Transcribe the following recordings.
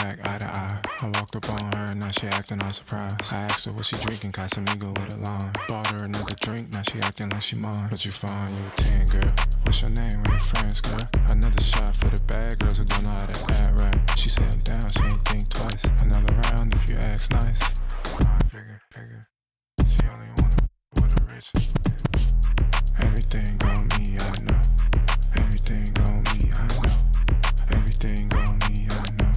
contact, eye to eye. I walked up on her, now she acting all surprised. I asked her what she drinking, Casamigo with a lime. Bought her another drink, now she acting like she mine. But you fine, you a 10, girl. What's your name, where your friends, girl? Another shot for the bad girls who don't know how to act right. She said I'm down, she ain't think twice. Another round if you ask nice. I figure, she only wanna with a rich. Everything on me, I know. Everything on me, I know. Everything on me, I know.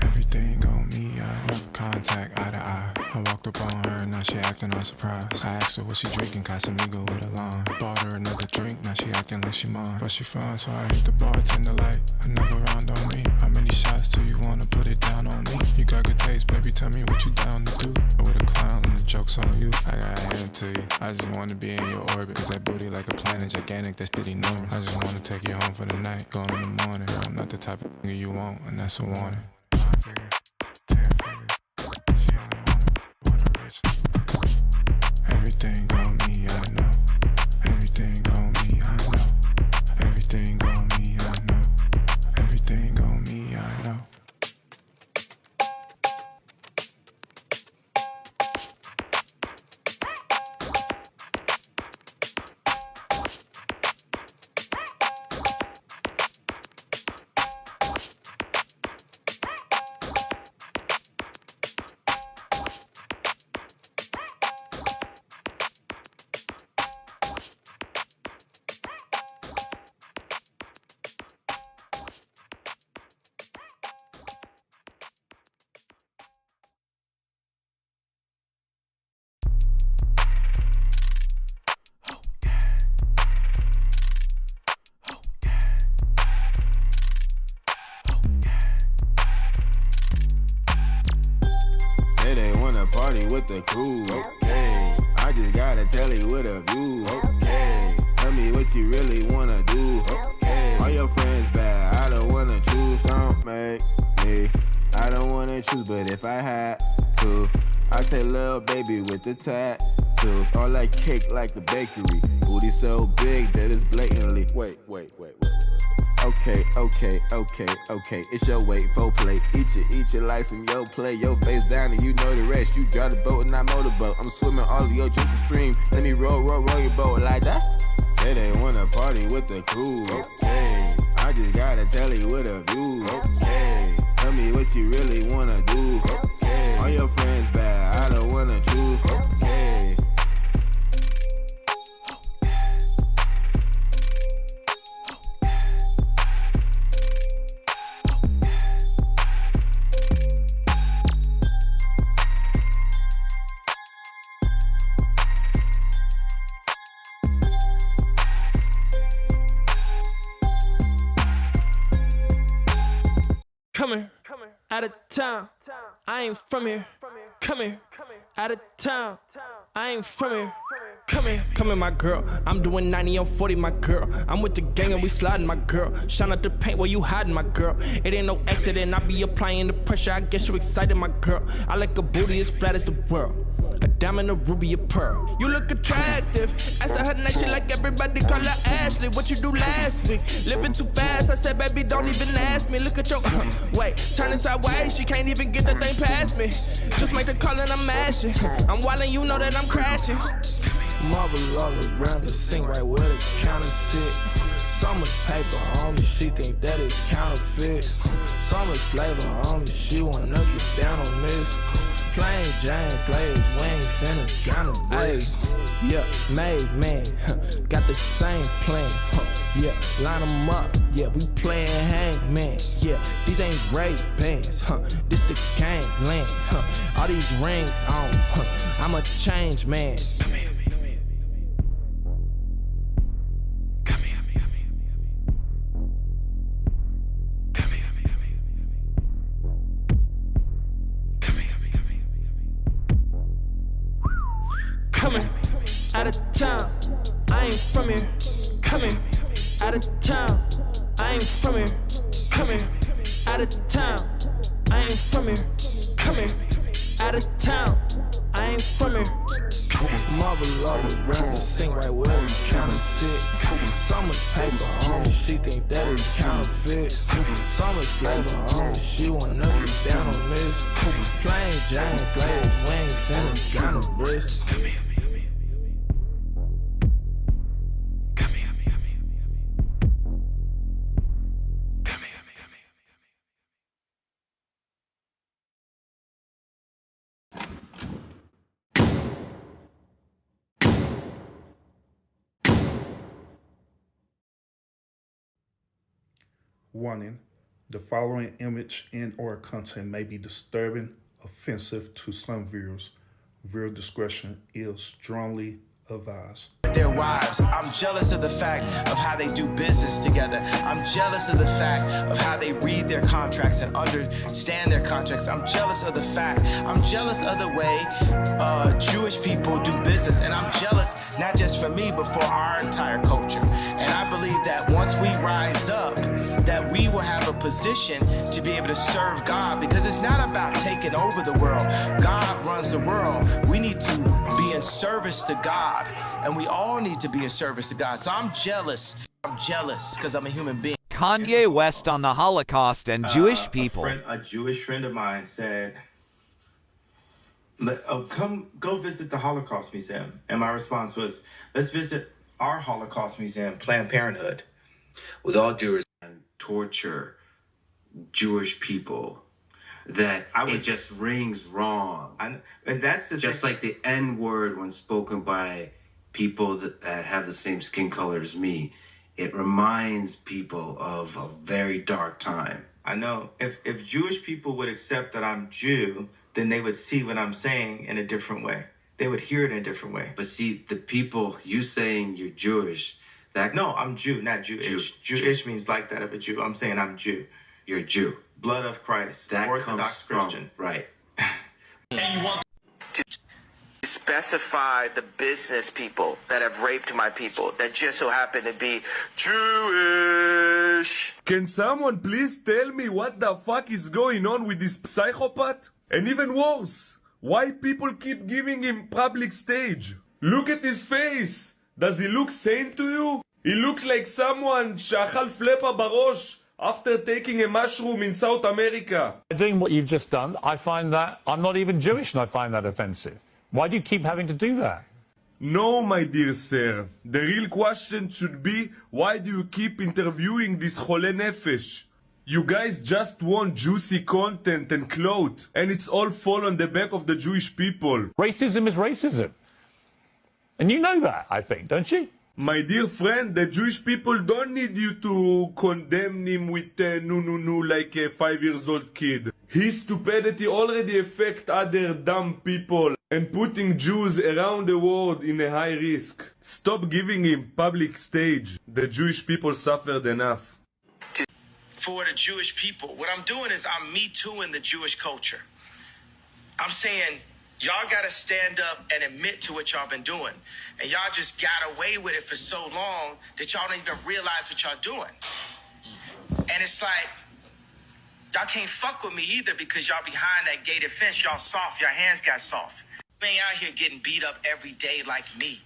Everything on me, I know. Contact, eye to eye. I walked up on her, now she acting all surprised. I asked her what she drinking, Casamigo with a lime. Bought her another drink, now she acting like she mine. But she fine, so I hit the bartender like another round on me. How many shots do you wanna put it down on me? You got good taste, baby, tell me what you down to do. With a clown and the joke's on you, I got a hand to you. I just wanna be in your orbit, cause that booty like a planet, gigantic, that shit enormous. I just wanna take you home for the night, going in the morning. Girl, I'm not the type of nigga you want, and that's a warning. 5 figure, 10 figure, she only wanna with a rich. Everything on me, I know. Everything on me, I know. Everything on me, I know. Everything on me, I know. Party with the crew, okay. I just got a telly with a view, okay. Tell me what you really wanna do, okay. All your friends bad, I don't wanna choose. Don't make me, I don't wanna choose, but if I had to, I'd take little baby with the tattoos. All like cake like a bakery. Booty so big that it's blatantly. Wait. Okay. It's your weight, full plate. Eat it like some yo play. Your face down and you know the rest. You drive the boat and I motorboat. I'm swimming all of your drinks to stream. Let me roll your boat like that. Say they wanna party with the crew, okay. I just got a telly with a view, okay. Tell me what you really wanna do, okay. All your friends bad, I don't wanna choose, okay. Come here, out of town, I ain't from here. Come here, out of town, I ain't from here. Come here, my girl. I'm doing 90 on 40, my girl. I'm with the gang and we sliding, my girl. Shine out the paint while you hiding, my girl. It ain't no accident, I be applying the pressure. I guess you excited, my girl. I like a booty as flat as the world. A diamond, a ruby, a pearl. You look attractive. Asked her night, she like everybody call her Ashley. What you do last week? Living too fast. I said, baby, don't even ask me. Look at your wait, turning sideways. She can't even get the thing past me. Just make the call and I'm mashing. I'm wildin', you know that I'm crashing. Marble all around the sink, right where the counter sit. So much paper on me, she think that it's counterfeit. So much flavor on me, she wanna get down on this. Plain Jane players, we ain't finna count them bricks. Yeah, made man, got the same plan. Yeah, line them up, yeah, we playin' hangman. Yeah, these ain't great bands, this the gangland. All these rings on, I'm a change man. Coming out of town, I ain't from here. Coming out of town, I ain't from here. Coming out of town, I ain't from here. Coming out of town, I ain't from here. Mother love around the sink right where you kinda sit. So much paper on me, she think that is counterfeit. So much flavor on me, she wanna get down on this. Plain Jane players, we ain't finna drown the wrist. Warning, the following image and or content may be disturbing, offensive to some viewers. Viewer discretion is strongly advised. Their wives. I'm jealous of the fact of how they do business together. I'm jealous of the fact of how they read their contracts and understand their contracts. I'm jealous of the way Jewish people do business. And I'm jealous not just for me, but for our entire culture. And I believe that once we rise up, that we will have a position to be able to serve God, because it's not about taking over the world. God runs the world. We need to be in service to God, and we all need to be in service to God. So I'm jealous. I'm jealous because I'm a human being. Kanye West on the Holocaust and Jewish people. A Jewish friend of mine said, come go visit the Holocaust Museum. And my response was, let's visit our Holocaust Museum, Planned Parenthood. With all due respect, torture Jewish people, that it just rings wrong. And that's the just thing. like the N-word when spoken by people that have the same skin color as me. It reminds people of a very dark time. I know. If Jewish people would accept that I'm Jew, then they would see what I'm saying in a different way. They would hear it in a different way. But see, the people, you saying you're Jewish, No, I'm Jew, not Jewish. Jewish means like that of a Jew. I'm saying I'm Jew. You're a Jew. Blood of Christ. That Orthodox comes Christian. from, right. And you want to specify the business people that have raped my people that just so happen to be Jewish. Can someone please tell me what the fuck is going on with this psychopath? And even worse, why people keep giving him public stage? Look at his face. Does he look sane to you? He looks like someone שאכל פלפה בראש after taking a mushroom in South America. Doing what you've just done, I find that I'm not even Jewish and I find that offensive. Why do you keep having to do that? No, my dear sir. The real question should be, why do you keep interviewing this חולה נפש? You guys just want juicy content and clout, and it's all fall on the back of the Jewish people. Racism is racism. And you know that, I think, don't you? My dear friend, the Jewish people don't need you to condemn him with no like a 5-year-old kid. His stupidity already affects other dumb people and putting Jews around the world in a high risk. Stop giving him public stage. The Jewish people suffered enough. For the Jewish people, what I'm doing is I'm me too-ing the Jewish culture. I'm saying, y'all gotta stand up and admit to what y'all been doing. And y'all just got away with it for so long that y'all don't even realize what y'all doing. And it's like, y'all can't fuck with me either because y'all behind that gated fence, y'all soft, your hands got soft. You ain't out here getting beat up every day like me.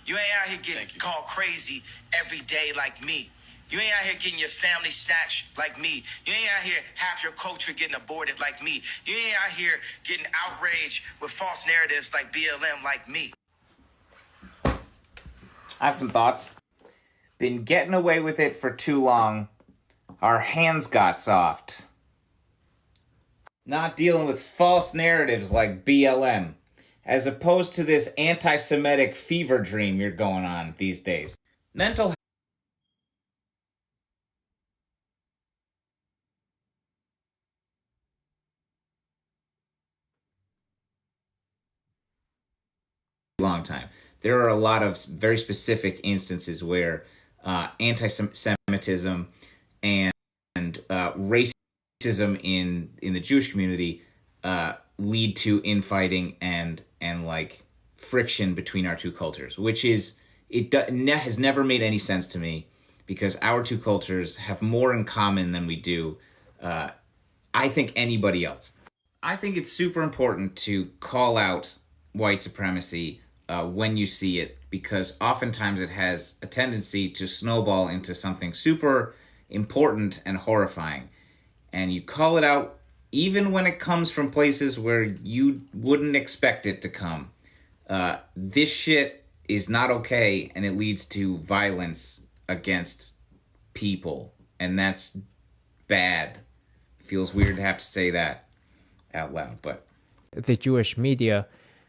You ain't out here getting called crazy every day like me. You ain't out here getting your family snatched like me. You ain't out here half your culture getting aborted like me. You ain't out here getting outraged with false narratives like BLM like me. I have some thoughts. Been getting away with it for too long. Our hands got soft. Not dealing with false narratives like BLM, as opposed to this anti-Semitic fever dream you're going on these days. Mental long time. There are a lot of very specific instances where anti-Semitism and racism in the Jewish community lead to infighting and like friction between our two cultures, which is has never made any sense to me because our two cultures have more in common than we do. I think anybody else. I think it's super important to call out white supremacy when you see it, because oftentimes it has a tendency to snowball into something super important and horrifying. And you call it out even when it comes from places where you wouldn't expect it to come. This shit is not okay, and it leads to violence against people, and that's bad. Feels weird to have to say that out loud, but the Jewish media.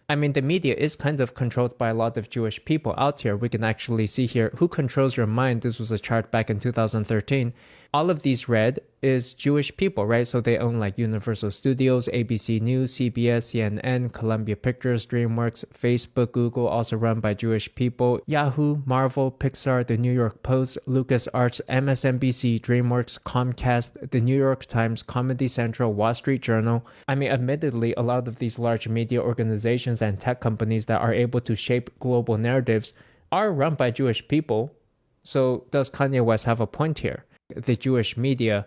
I mean, the media is kind of controlled by a lot of Jewish people out here. We can actually see here who controls your mind. This was a chart back in 2013. All of these red is Jewish people, right? So they own like Universal Studios, ABC News, CBS, CNN, Columbia Pictures, DreamWorks, Facebook, Google, also run by Jewish people, Yahoo, Marvel, Pixar, the New York Post, LucasArts, MSNBC, DreamWorks, Comcast, the New York Times, Comedy Central, Wall Street Journal. I mean, admittedly, a lot of these large media organizations and tech companies that are able to shape global narratives are run by Jewish people. So does Kanye West have a point here? The Jewish media.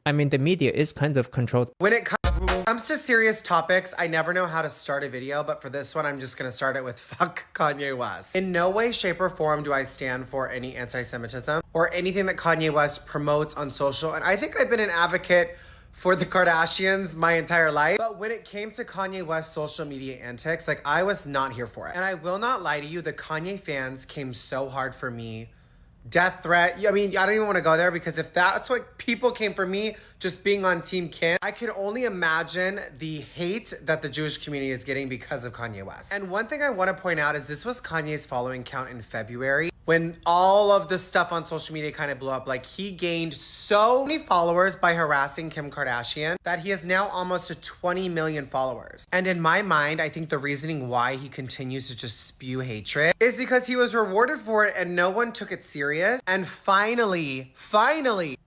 I mean, the media is kind of controlled. When it comes to serious topics, I never know how to start a video, but for this one, I'm just going to start it with fuck Kanye West. In no way, shape, or form do I stand for any anti-Semitism or anything that Kanye West promotes on social. And I think I've been an advocate for the Kardashians my entire life. But when it came to Kanye West's social media antics, like, I was not here for it. And I will not lie to you, the Kanye fans came so hard for me. Death threat. I mean, I don't even want to go there, because if that's what people came for me, just being on Team Kim, I could only imagine the hate that the Jewish community is getting because of Kanye West. And one thing I want to point out is this was Kanye's following count in February, when all of the stuff on social media kind of blew up. Like, he gained so many followers by harassing Kim Kardashian that he is now almost to 20 million followers. And in my mind, I think the reasoning why he continues to just spew hatred is because he was rewarded for it and no one took it serious. And finally,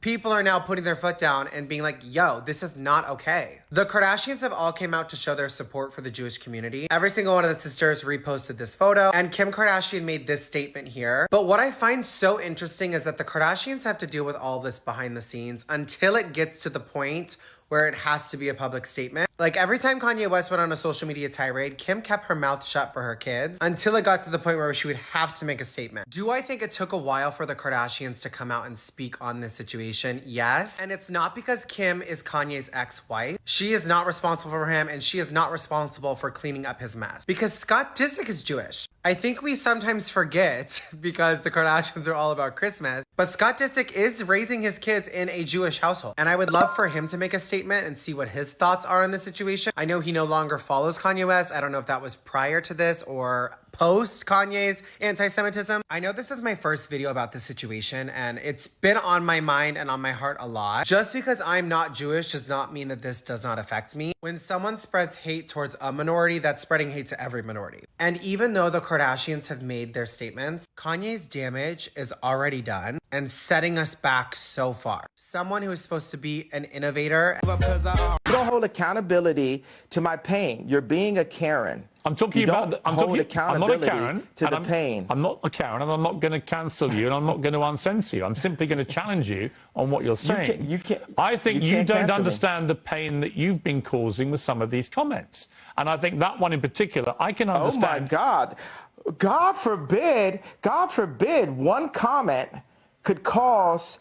people are now putting their foot down and being like, yo, this is not okay. The Kardashians have all came out to show their support for the Jewish community. Every single one of the sisters reposted this photo, and Kim Kardashian made this statement here. But what I find so interesting is that the Kardashians have to deal with all this behind the scenes until it gets to the point where it has to be a public statement. Like, every time Kanye West went on a social media tirade, Kim kept her mouth shut for her kids until it got to the point where she would have to make a statement. Do I think it took a while for the Kardashians to come out and speak on this situation? Yes. And it's not because Kim is Kanye's ex-wife. She is not responsible for him, and she is not responsible for cleaning up his mess. Because Scott Disick is Jewish. I think we sometimes forget, because the Kardashians are all about Christmas, but Scott Disick is raising his kids in a Jewish household. And I would love for him to make a statement and see what his thoughts are on the situation. I know he no longer follows Kanye West. I don't know if that was prior to this or post Kanye's anti-Semitism. I know this is my first video about this situation, and it's been on my mind and on my heart a lot. Just because I'm not Jewish does not mean that this does not affect me. When someone spreads hate towards a minority, that's spreading hate to every minority. And even though the Kardashians have made their statements, Kanye's damage is already done and setting us back so far. Someone who is supposed to be an innovator. You don't hold accountability to my pain. You're being a Karen. I'm talking about. I'm not a Karen to the pain. I'm not a Karen, and I'm not going to cancel you, and I'm not going to uncensor you. I'm simply going to challenge you on what you're saying. I think you don't understand the pain that you've been causing with some of these comments, and I think that one in particular, I can understand. Oh my God! God forbid! God forbid! One comment could cause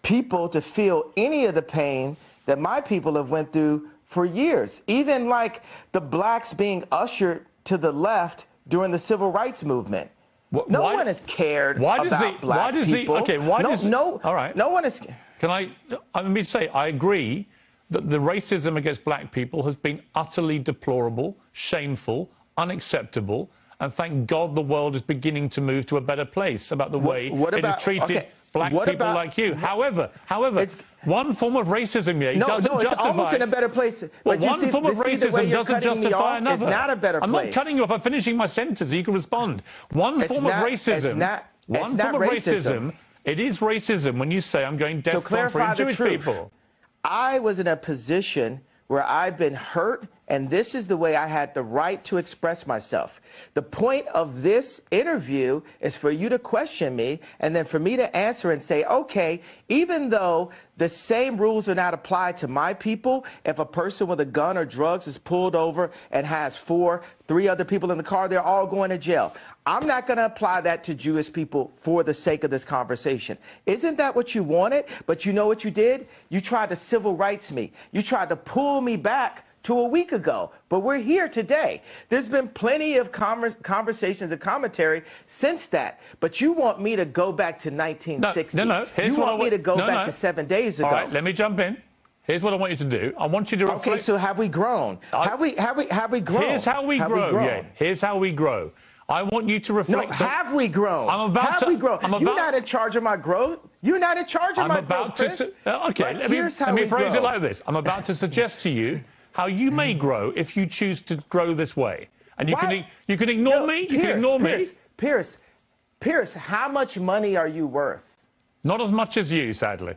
people to feel any of the pain that my people have went through for years. Even like the blacks being ushered to the left during the civil rights movement. No one is cared about black people. All right. No one is. Let me say, I agree that the racism against black people has been utterly deplorable, shameful, unacceptable, and thank God the world is beginning to move to a better place about the way it has treated black people like you. However, one form of racism doesn't justify. It's almost in a better place. Well, one form of racism doesn't justify another. It's not a better place. I'm not cutting you off. I'm finishing my sentence. You can respond. One form of racism. It is racism when you say I'm going death for Jewish people. I was in a position where I've been hurt And this is the way I had the right to express myself. The point of this interview is for you to question me and then for me to answer and say, okay, even though the same rules are not applied to my people, if a person with a gun or drugs is pulled over and has three other people in the car, they're all going to jail. I'm not going to apply that to Jewish people for the sake of this conversation. Isn't that what you wanted? But you know what you did? You tried to civil rights me. You tried to pull me back to a week ago, but we're here today. There's been plenty of conversations and commentary since that, but you want me to go back to 1960. No. You want me to go back to 7 days ago. All right, let me jump in. Here's what I want you to do. I want you to reflect. Okay, so have we grown? Have we grown? Here's how we grow. Yeah, here's how we grow. I want you to reflect. No, have we grown? Have we grown? You're not in charge of my growth. You're not in charge of my growth, Chris. Okay, let me phrase it like this. I'm about to suggest to you how you may grow if you choose to grow this way. And you can ignore me. You can ignore me. Pierce, how much money are you worth? Not as much as you, sadly.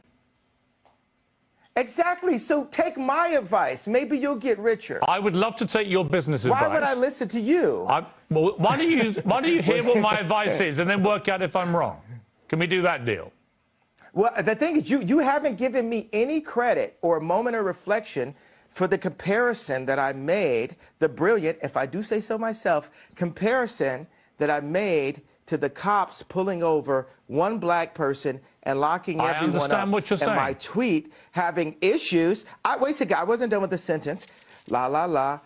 Exactly. So take my advice. Maybe you'll get richer. I would love to take your business advice. Why would I listen to you? Well, why don't you hear what my advice is and then work out if I'm wrong? Can we do that deal? Well, the thing is, you haven't given me any credit or a moment of reflection for the comparison that I made, the brilliant, if I do say so myself, comparison that I made to the cops pulling over one black person and locking everyone up. I understand what you're saying. And my tweet having issues. Wait a second, I wasn't done with the sentence. My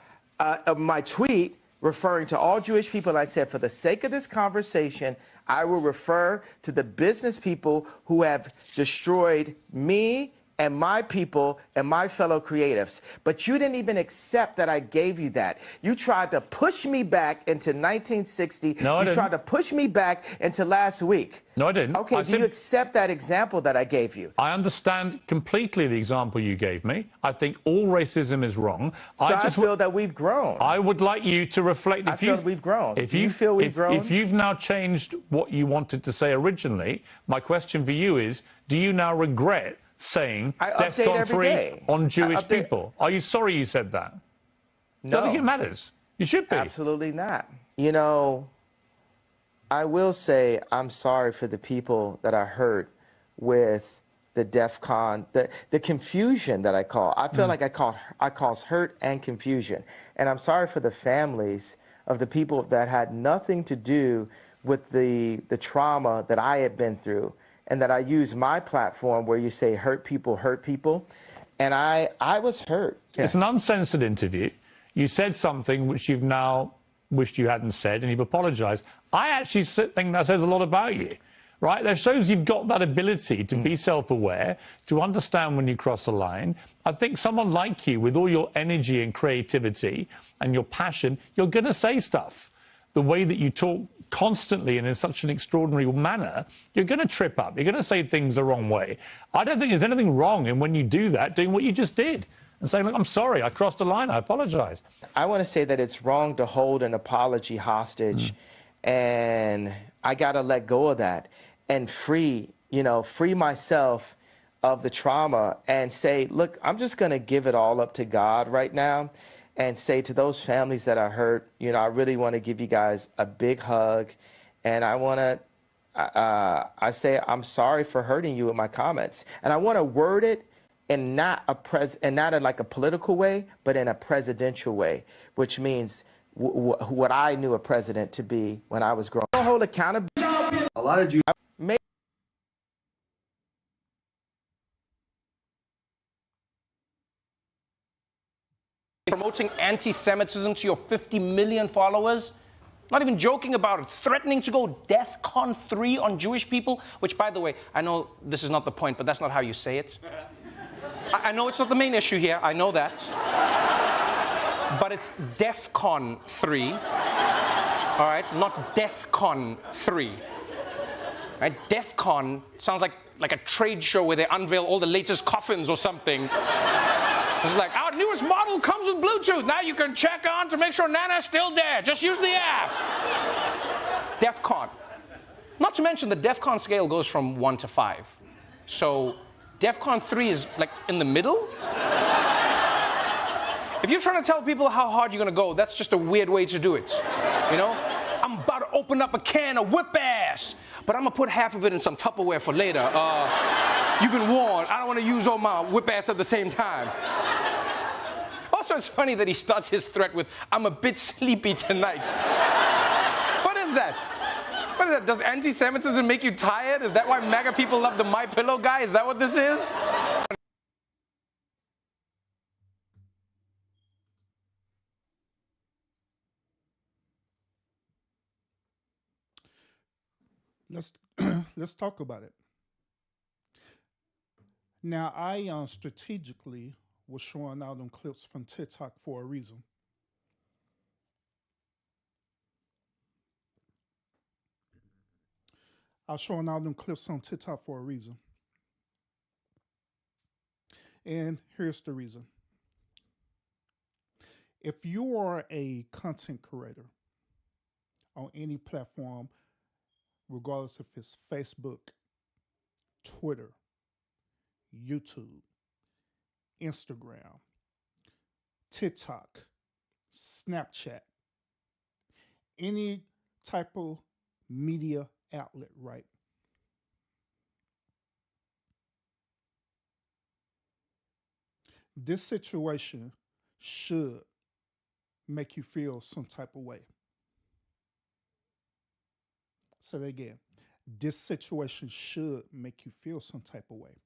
tweet referring to all Jewish people, I said, for the sake of this conversation, I will refer to the business people who have destroyed me and my people and my fellow creatives. But you didn't even accept that I gave you that. You tried to push me back into 1960. No, I didn't. You tried to push me back into last week. No, I didn't. Okay, do you accept that example that I gave you? I understand completely the example you gave me. I think all racism is wrong. So I feel that we've grown. I would like you to reflect. I feel we've grown. If do you feel we've grown? If you've now changed what you wanted to say originally, my question for you is, do you now regret saying DEFCON 3 on Jewish people? Are you sorry you said that? No. I think it matters. You should be. Absolutely not. You know, I will say I'm sorry for the people that I hurt with the DEFCON, the confusion that I call. I feel like I cause hurt and confusion. And I'm sorry for the families of the people that had nothing to do with the trauma that I had been through. And that I use my platform where you say hurt people. And I was hurt. Yeah. It's an uncensored interview. You said something which you've now wished you hadn't said, and you've apologized. I actually think that says a lot about you, right? That shows you've got that ability to be self-aware, to understand when you cross a line. I think someone like you, with all your energy and creativity and your passion, you're going to say stuff. The way that you talk constantly and in such an extraordinary manner, you're going to trip up. You're going to say things the wrong way. I don't think there's anything wrong in when you do that, doing what you just did and saying, look, I'm sorry, I crossed a line, I apologize. I want to say that it's wrong to hold an apology hostage, and I got to let go of that and free myself of the trauma and say, look, I'm just going to give it all up to God right now. And say to those families that I hurt, I really want to give you guys a big hug. And I want to, I say, I'm sorry for hurting you with my comments. And I want to word it in not in like a political way, but in a presidential way, which means what I knew a president to be when I was growing. Don't hold accountability. A lot of you. Promoting anti-Semitism to your 50 million followers. Not even joking about it. Threatening to go DEFCON 3 on Jewish people, which, by the way, I know this is not the point, but that's not how you say it. I know it's not the main issue here. I know that. But it's DEFCON 3. All right? Not DEFCON 3. Right? DEFCON sounds like a trade show where they unveil all the latest coffins or something. It's like, our newest model comes with Bluetooth. Now you can check on to make sure Nana's still there. Just use the app. DEFCON. Not to mention the DEFCON scale goes from 1 to 5. So DEFCON 3 is like in the middle. If you're trying to tell people how hard you're gonna go, that's just a weird way to do it. You know? I'm about to open up a can of whip ass, but I'm gonna put half of it in some Tupperware for later. You've been warned. I don't want to use all my whip ass at the same time. Also, it's funny that he starts his threat with, "I'm a bit sleepy tonight." What is that? What is that? Does anti-Semitism make you tired? Is that why MAGA people love the My Pillow guy? Is that what this is? Let's talk about it. Now, I strategically was showing out them clips from TikTok for a reason. I was showing out them clips on TikTok for a reason. And here's the reason. If you are a content creator on any platform, regardless if it's Facebook, Twitter, YouTube, Instagram, TikTok, Snapchat, any type of media outlet, right? This situation should make you feel some type of way. Say that again. This situation should make you feel some type of way.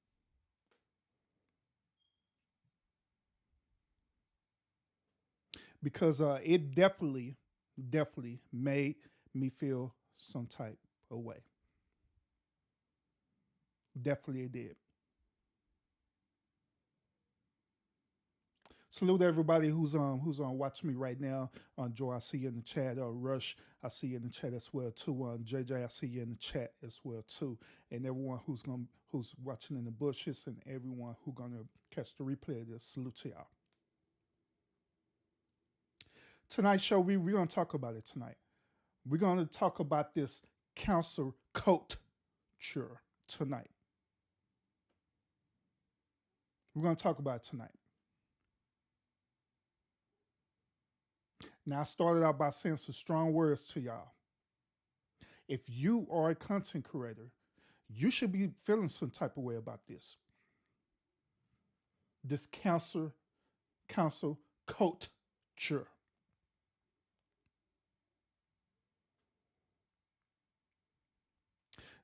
Because it definitely made me feel some type of way. Definitely it did. Salute everybody who's on watching me right now. Joy, I see you in the chat. Rush, I see you in the chat as well too. JJ, I see you in the chat as well too. And everyone who's watching in the bushes and everyone who's gonna catch the replay of this, salute to y'all. Tonight's show, we're gonna talk about it tonight. We're gonna talk about this cancel culture tonight. We're gonna talk about it tonight. Now, I started out by saying some strong words to y'all. If you are a content creator, you should be feeling some type of way about this. This cancel culture.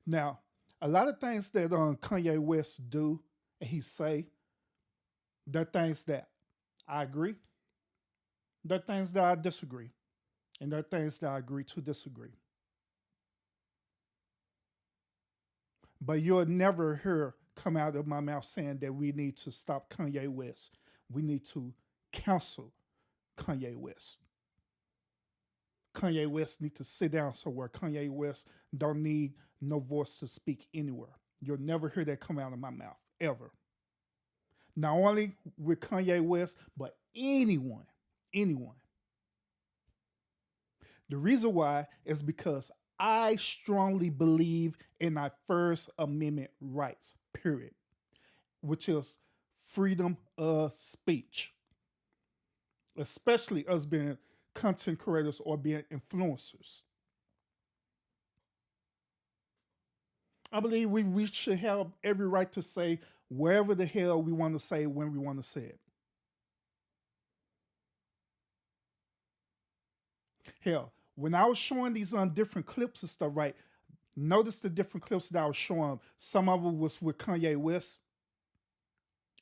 Now, a lot of things that Kanye West do and he say, they're things that I agree. There are things that I disagree, and there are things that I agree to disagree. But you'll never hear come out of my mouth saying that we need to stop Kanye West. We need to cancel Kanye West. Kanye West need to sit down somewhere. Kanye West don't need no voice to speak anywhere. You'll never hear that come out of my mouth, ever. Not only with Kanye West, but anyone. The reason why is because I strongly believe in our First Amendment rights, period, which is freedom of speech, especially us being content creators or being influencers. I believe we should have every right to say wherever the hell we want to say when we want to say it. Hell, when I was showing these different clips and stuff, right, notice the different clips that I was showing. Some of them was with Kanye West,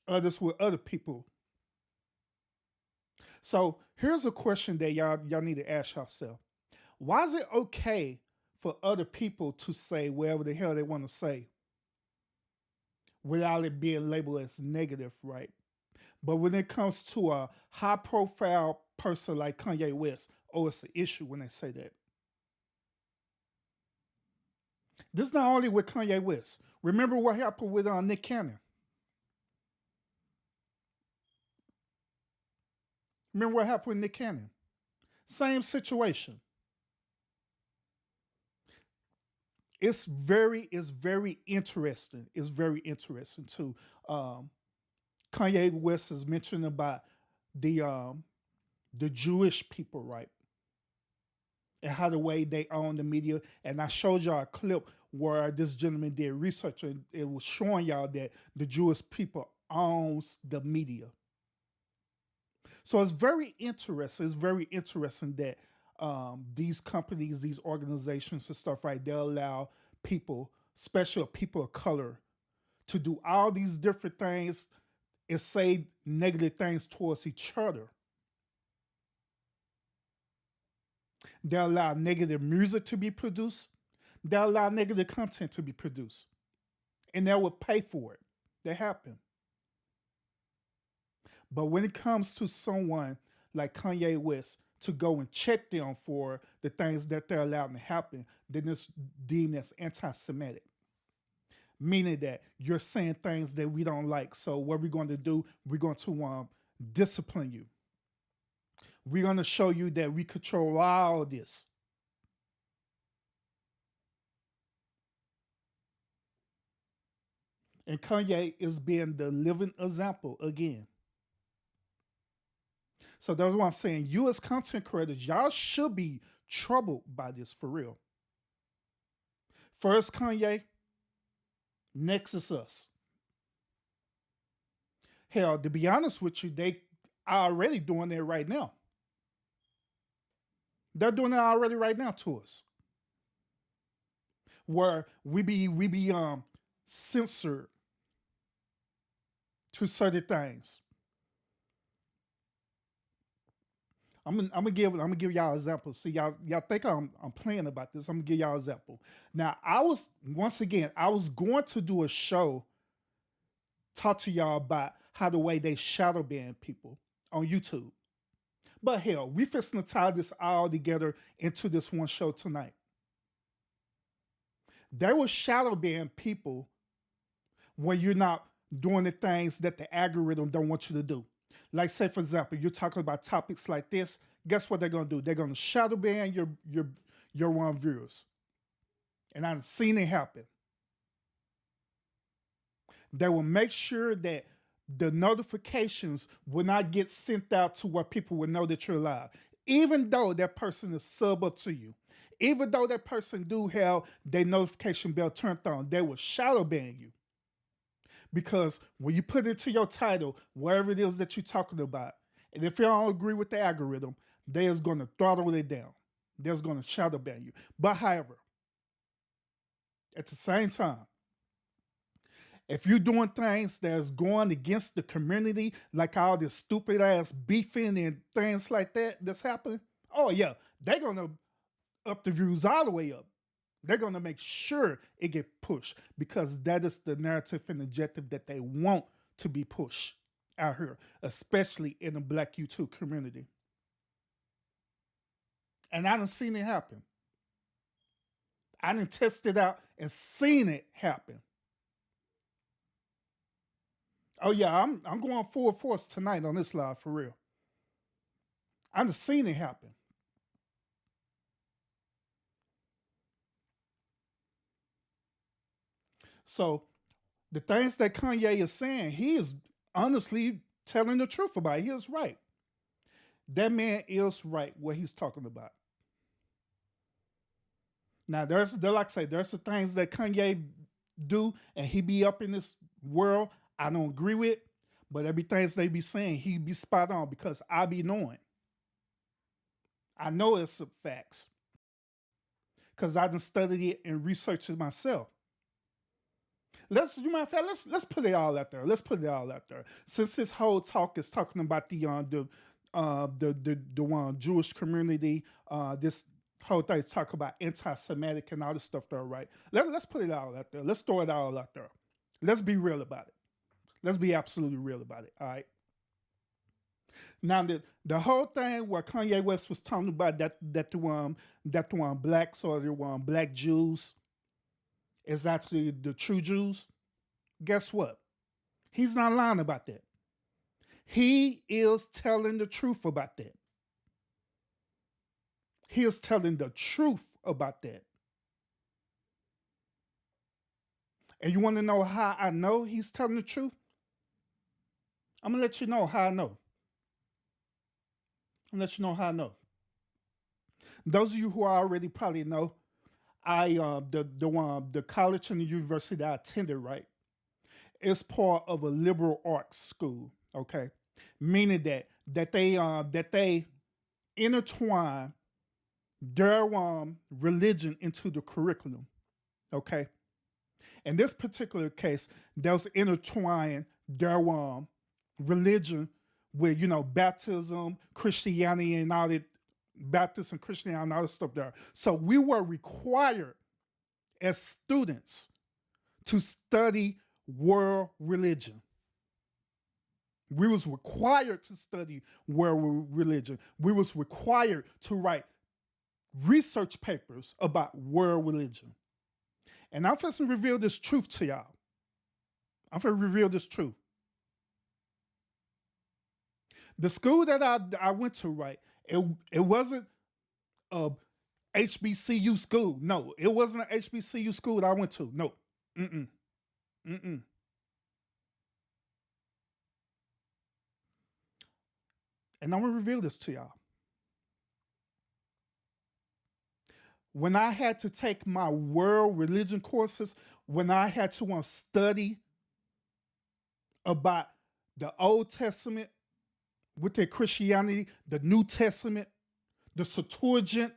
others with other people. So here's a question that y'all need to ask yourself. Why is it okay for other people to say whatever the hell they want to say without it being labeled as negative, right? But when it comes to a high-profile person like Kanye West, oh, it's an issue when they say that. This is not only with Kanye West. Remember what happened with Nick Cannon. Remember what happened with Nick Cannon. Same situation. It's very interesting. It's very interesting too. Kanye West is mentioning about the Jewish people, right? And how the way they own the media. And I showed y'all a clip where this gentleman did research and it was showing y'all that the Jewish people owns the media. So it's very interesting. It's very interesting that these companies, these organizations and stuff, right, they allow people, especially people of color, to do all these different things and say negative things towards each other. They allow negative music to be produced. They allow negative content to be produced. And they will pay for it. They happen. But when it comes to someone like Kanye West to go and check them for the things that they're allowing to happen, then it's deemed as anti-Semitic. Meaning that you're saying things that we don't like. So what we're going to do, we're going to discipline you. We're going to show you that we control all this. And Kanye is being the living example again. So that's what I'm saying. You as content creators, y'all should be troubled by this for real. First Kanye, next is us. Hell, to be honest with you, they are already doing that right now. They're doing it already right now to us. Where we be censored to certain things. I'm gonna give y'all an example. See, y'all think I'm playing about this. I'm gonna give y'all an example. Now, I was going to do a show, talk to y'all about how the way they shadow ban people on YouTube. But hell, we fixing to tie this all together into this one show tonight. They will shadow ban people when you're not doing the things that the algorithm don't want you to do. Like, say, for example, you're talking about topics like this. Guess what they're going to do? They're going to shadow ban your viewers. And I've seen it happen. They will make sure that the notifications will not get sent out to where people will know that you're live. Even though that person is sub up to you. Even though that person do have their notification bell turned on, they will shadow ban you. Because when you put into your title, wherever it is that you're talking about, and if you don't agree with the algorithm, they're going to throttle it down. They're going to shadow ban you. But however, at the same time, if you're doing things that's going against the community, like all this stupid ass beefing and things like that's happening, oh yeah, they're going to up the views all the way up. They're going to make sure it get pushed because that is the narrative and objective that they want to be pushed out here, especially in the Black YouTube community. And I done seen it happen. I done tested it out and seen it happen. Oh yeah, I'm going full force tonight on this live for real. I done seen it happen. So the things that Kanye is saying, he is honestly telling the truth about it. He is right. That man is right what he's talking about. Now, there's the things that Kanye do and he be up in this world I don't agree with, but everything they be saying, he be spot on because I be knowing. I know it's some facts because I done studied it and researched it myself. Let's put it all out there. Let's put it all out there. Since this whole talk is talking about the Jewish community, this whole thing is talking about anti-Semitic and all this stuff there, right? Let's put it all out there. Let's throw it all out there. Let's be real about it. Let's be absolutely real about it. All right. Now the whole thing where Kanye West was talking about that the one blacks or the one black Jews is actually the true Jews. Guess what? He's not lying about that. He is telling the truth about that. He is telling the truth about that. And you want to know how I know he's telling the truth? I'm going to let you know how I know. I'll let you know how I know. Those of you who already probably know, the college and the university that I attended, right, is part of a liberal arts school. Okay, meaning that they intertwine their religion into the curriculum. Okay, in this particular case, they'll intertwine their religion with baptism, Christianity, and all that. Baptist and Christianity and all that stuff there. So we were required as students to study world religion. We was required to study world religion. We was required to write research papers about world religion. And I'm going to reveal this truth to y'all. I'm going to reveal this truth. The school that I went to, right, it wasn't a HBCU school. No, it wasn't an HBCU school that I went to. No. Mm-mm. Mm-mm. And I'm going to reveal this to y'all. When I had to take my world religion courses, when I had to study about the Old Testament with their Christianity, the New Testament, the Septuagint,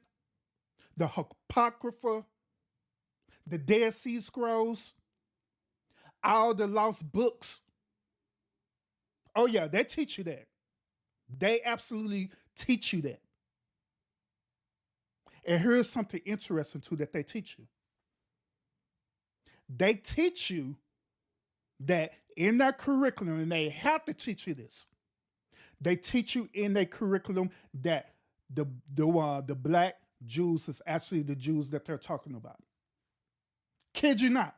the Apocrypha, the Dead Sea Scrolls, all the lost books. Oh yeah, they teach you that. They absolutely teach you that. And here's something interesting too that they teach you. They teach you that in their curriculum, and they have to teach you this. They teach you in their curriculum that the black Jews is actually the Jews that they're talking about. Kid you not.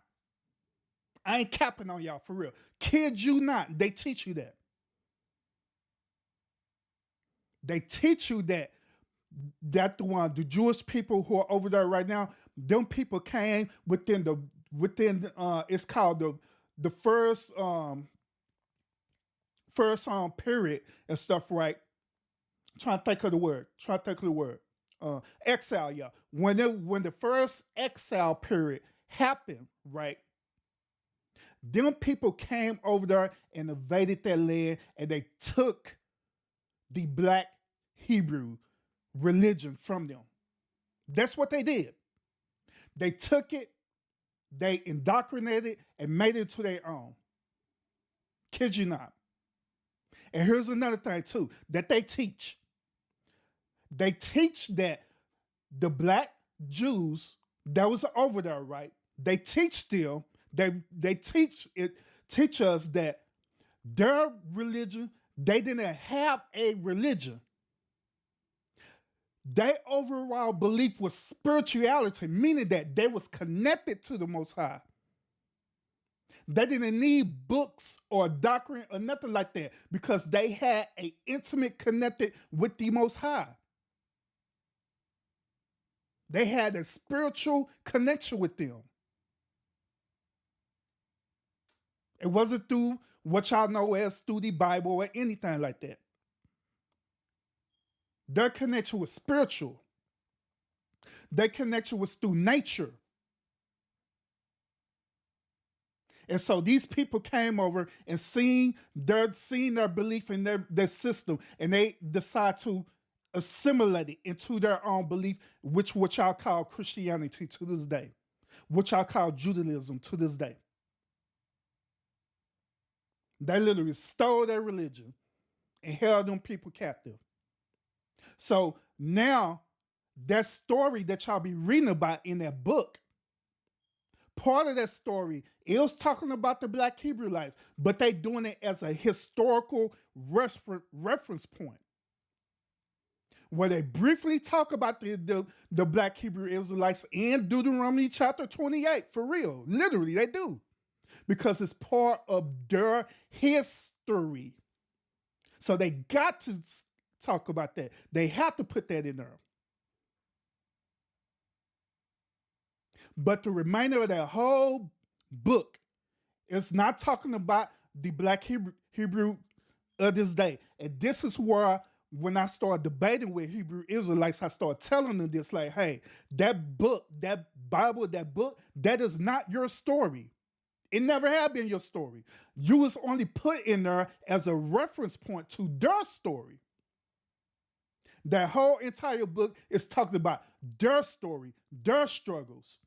I ain't capping on y'all for real. Kid you not. They teach you that. They teach you that the Jewish people who are over there right now, them people came within it's called the first period and stuff, right? Trying to think of the word. Exile, yeah. When the first exile period happened, right? Them people came over there and invaded that land, and they took the black Hebrew religion from them. That's what they did. They took it, they indoctrinated it, and made it to their own. Kid you not. And here's another thing too that they teach. They teach that the black Jews that was over there, right? They teach them, they teach us that their religion, they didn't have a religion. Their overall belief was spirituality, meaning that they was connected to the Most High. They didn't need books or doctrine or nothing like that because they had an intimate connected with the Most High. They had a spiritual connection with them. It wasn't through what y'all know as through the Bible or anything like that. Their connection was spiritual. Their connection was through nature. And so these people came over and seen their belief in their system, and they decide to assimilate it into their own belief, which what y'all call Christianity to this day, what y'all call Judaism to this day. They literally stole their religion and held them people captive. So now that story that y'all be reading about in that book, part of that story is talking about the black Hebrewites, but they doing it as a historical reference point, where they briefly talk about the black Hebrew Israelites in Deuteronomy chapter 28, for real. Literally, they do. Because it's part of their history. So they got to talk about that. They have to put that in there. But the remainder of that whole book is not talking about the black Hebrew of this day. And this is where when I started debating with Hebrew Israelites, I started telling them this, like, hey, that book, that Bible, that book, that is not your story. It never had been your story. You was only put in there as a reference point to their story. That whole entire book is talking about their story, their struggles,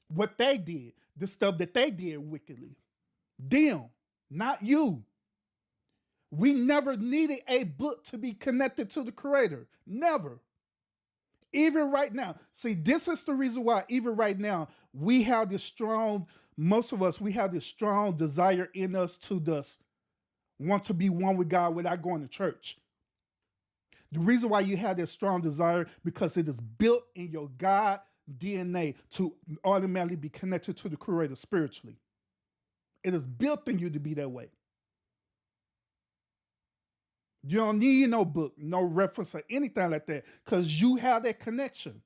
what they did, the stuff that they did wickedly. Them, not you. We never needed a book to be connected to the Creator. Never. Even right now. See, this is the reason why, even right now, we have this strong, most of us, we have this strong desire in us to just want to be one with God without going to church. The reason why you have this strong desire, because it is built in your God DNA to automatically be connected to the Creator spiritually. It is built in you to be that way. You don't need no book, no reference or anything like that, because you have that connection.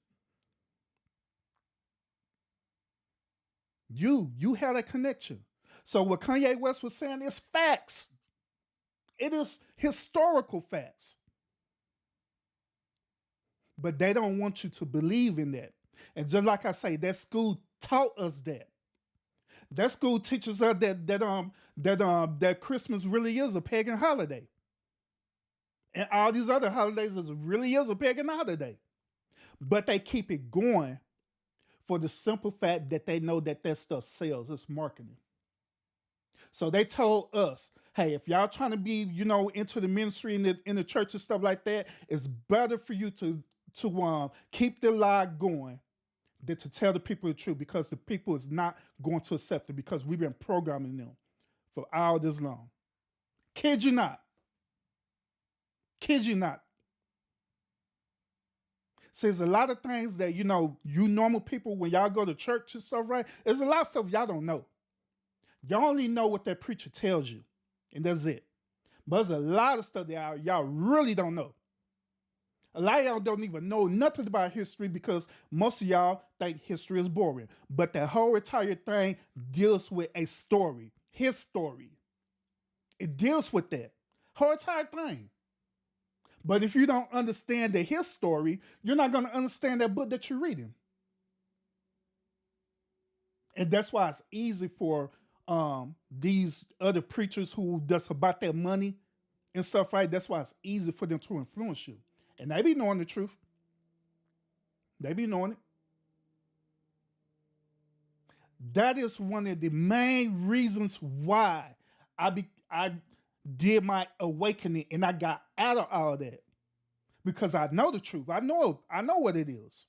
You have that connection. So what Kanye West was saying is facts. It is historical facts. But they don't want you to believe in that. And just like I say, that school taught us that. That school teaches us that Christmas really is a pagan holiday. And all these other holidays really is a pagan holiday. But they keep it going for the simple fact that they know that stuff sells. It's marketing. So they told us, hey, if y'all trying to be, into the ministry in the church and stuff like that, it's better for you to keep the lie going than to tell the people the truth, because the people is not going to accept it, because we've been programming them for all this long. Kid you not. Kid you not. So there's a lot of things that, you normal people, when y'all go to church and stuff, right? There's a lot of stuff y'all don't know. Y'all only know what that preacher tells you, and that's it. But there's a lot of stuff that y'all really don't know. A lot of y'all don't even know nothing about history, because most of y'all think history is boring. But that whole entire thing deals with a story, his story. It deals with that whole entire thing. But if you don't understand his story, you're not going to understand that book that you're reading. And that's why it's easy for these other preachers who just about their money and stuff, right? That's why it's easy for them to influence you. And they be knowing the truth. They be knowing it. That is one of the main reasons why I did my awakening and I got out of all that. Because I know the truth. I know what it is.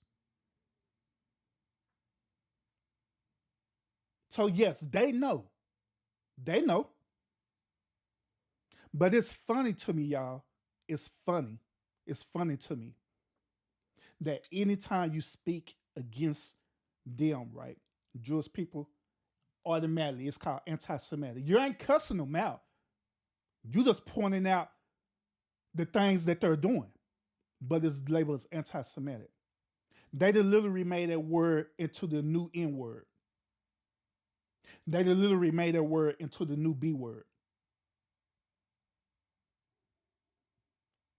So yes, they know. They know. But it's funny to me, y'all. It's funny. It's funny to me that anytime you speak against them, right, Jewish people, automatically it's called anti-Semitic. You ain't cussing them out. You just pointing out the things that they're doing, but it's labeled as anti-Semitic. They literally made that word into the new N word. They literally made that word into the new B word.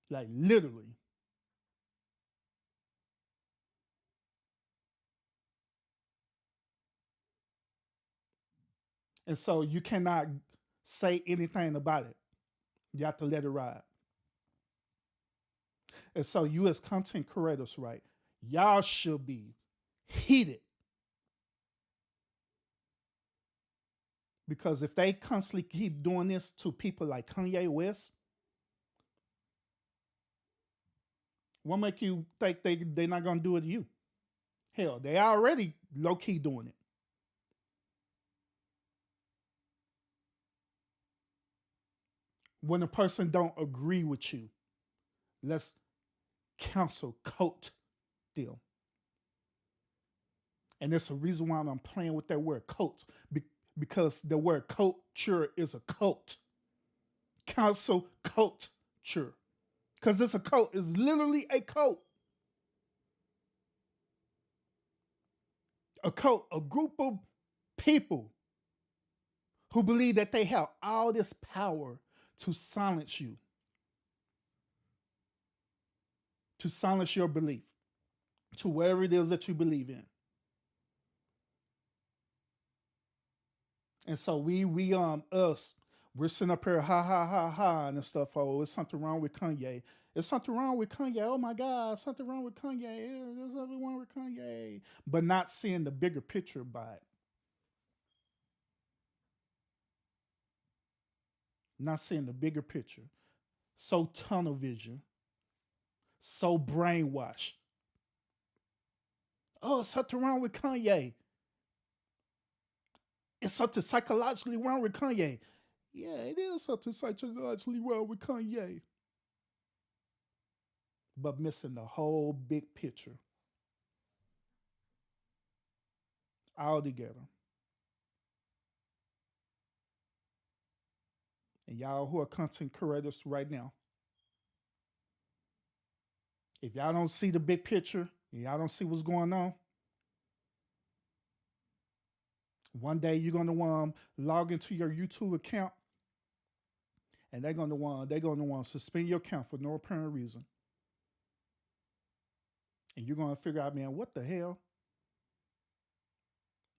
Like literally. And so you cannot say anything about it. You have to let it ride. And so you as content creators, right, y'all should be heated. Because if they constantly keep doing this to people like Kanye West, what make you think they're not going to do it to you? Hell, they already low-key doing it. When a person don't agree with you, let's counsel coat them. And there's a reason why I'm playing with that word cult, because the word culture is a cult. Counsel culture. Because it's a cult. It's literally a cult. A cult, a group of people who believe that they have all this power to silence you. to silence your belief to whatever it is that you believe in. And so we're sitting up here ha ha ha ha and stuff. Oh, it's something wrong with Kanye. It's something wrong with Kanye. Oh my God, something wrong with Kanye. There's something wrong with Kanye. But not seeing the bigger picture by it. Not seeing the bigger picture. So tunnel vision. So brainwashed. Oh, something wrong with Kanye. It's something psychologically wrong with Kanye. Yeah, it is something psychologically wrong with Kanye. But missing the whole big picture altogether. And y'all who are content creators right now, if y'all don't see the big picture, y'all don't see what's going on, one day you're gonna want to log into your YouTube account, and they're gonna want to suspend your account for no apparent reason, and you're gonna figure out, man, what the hell?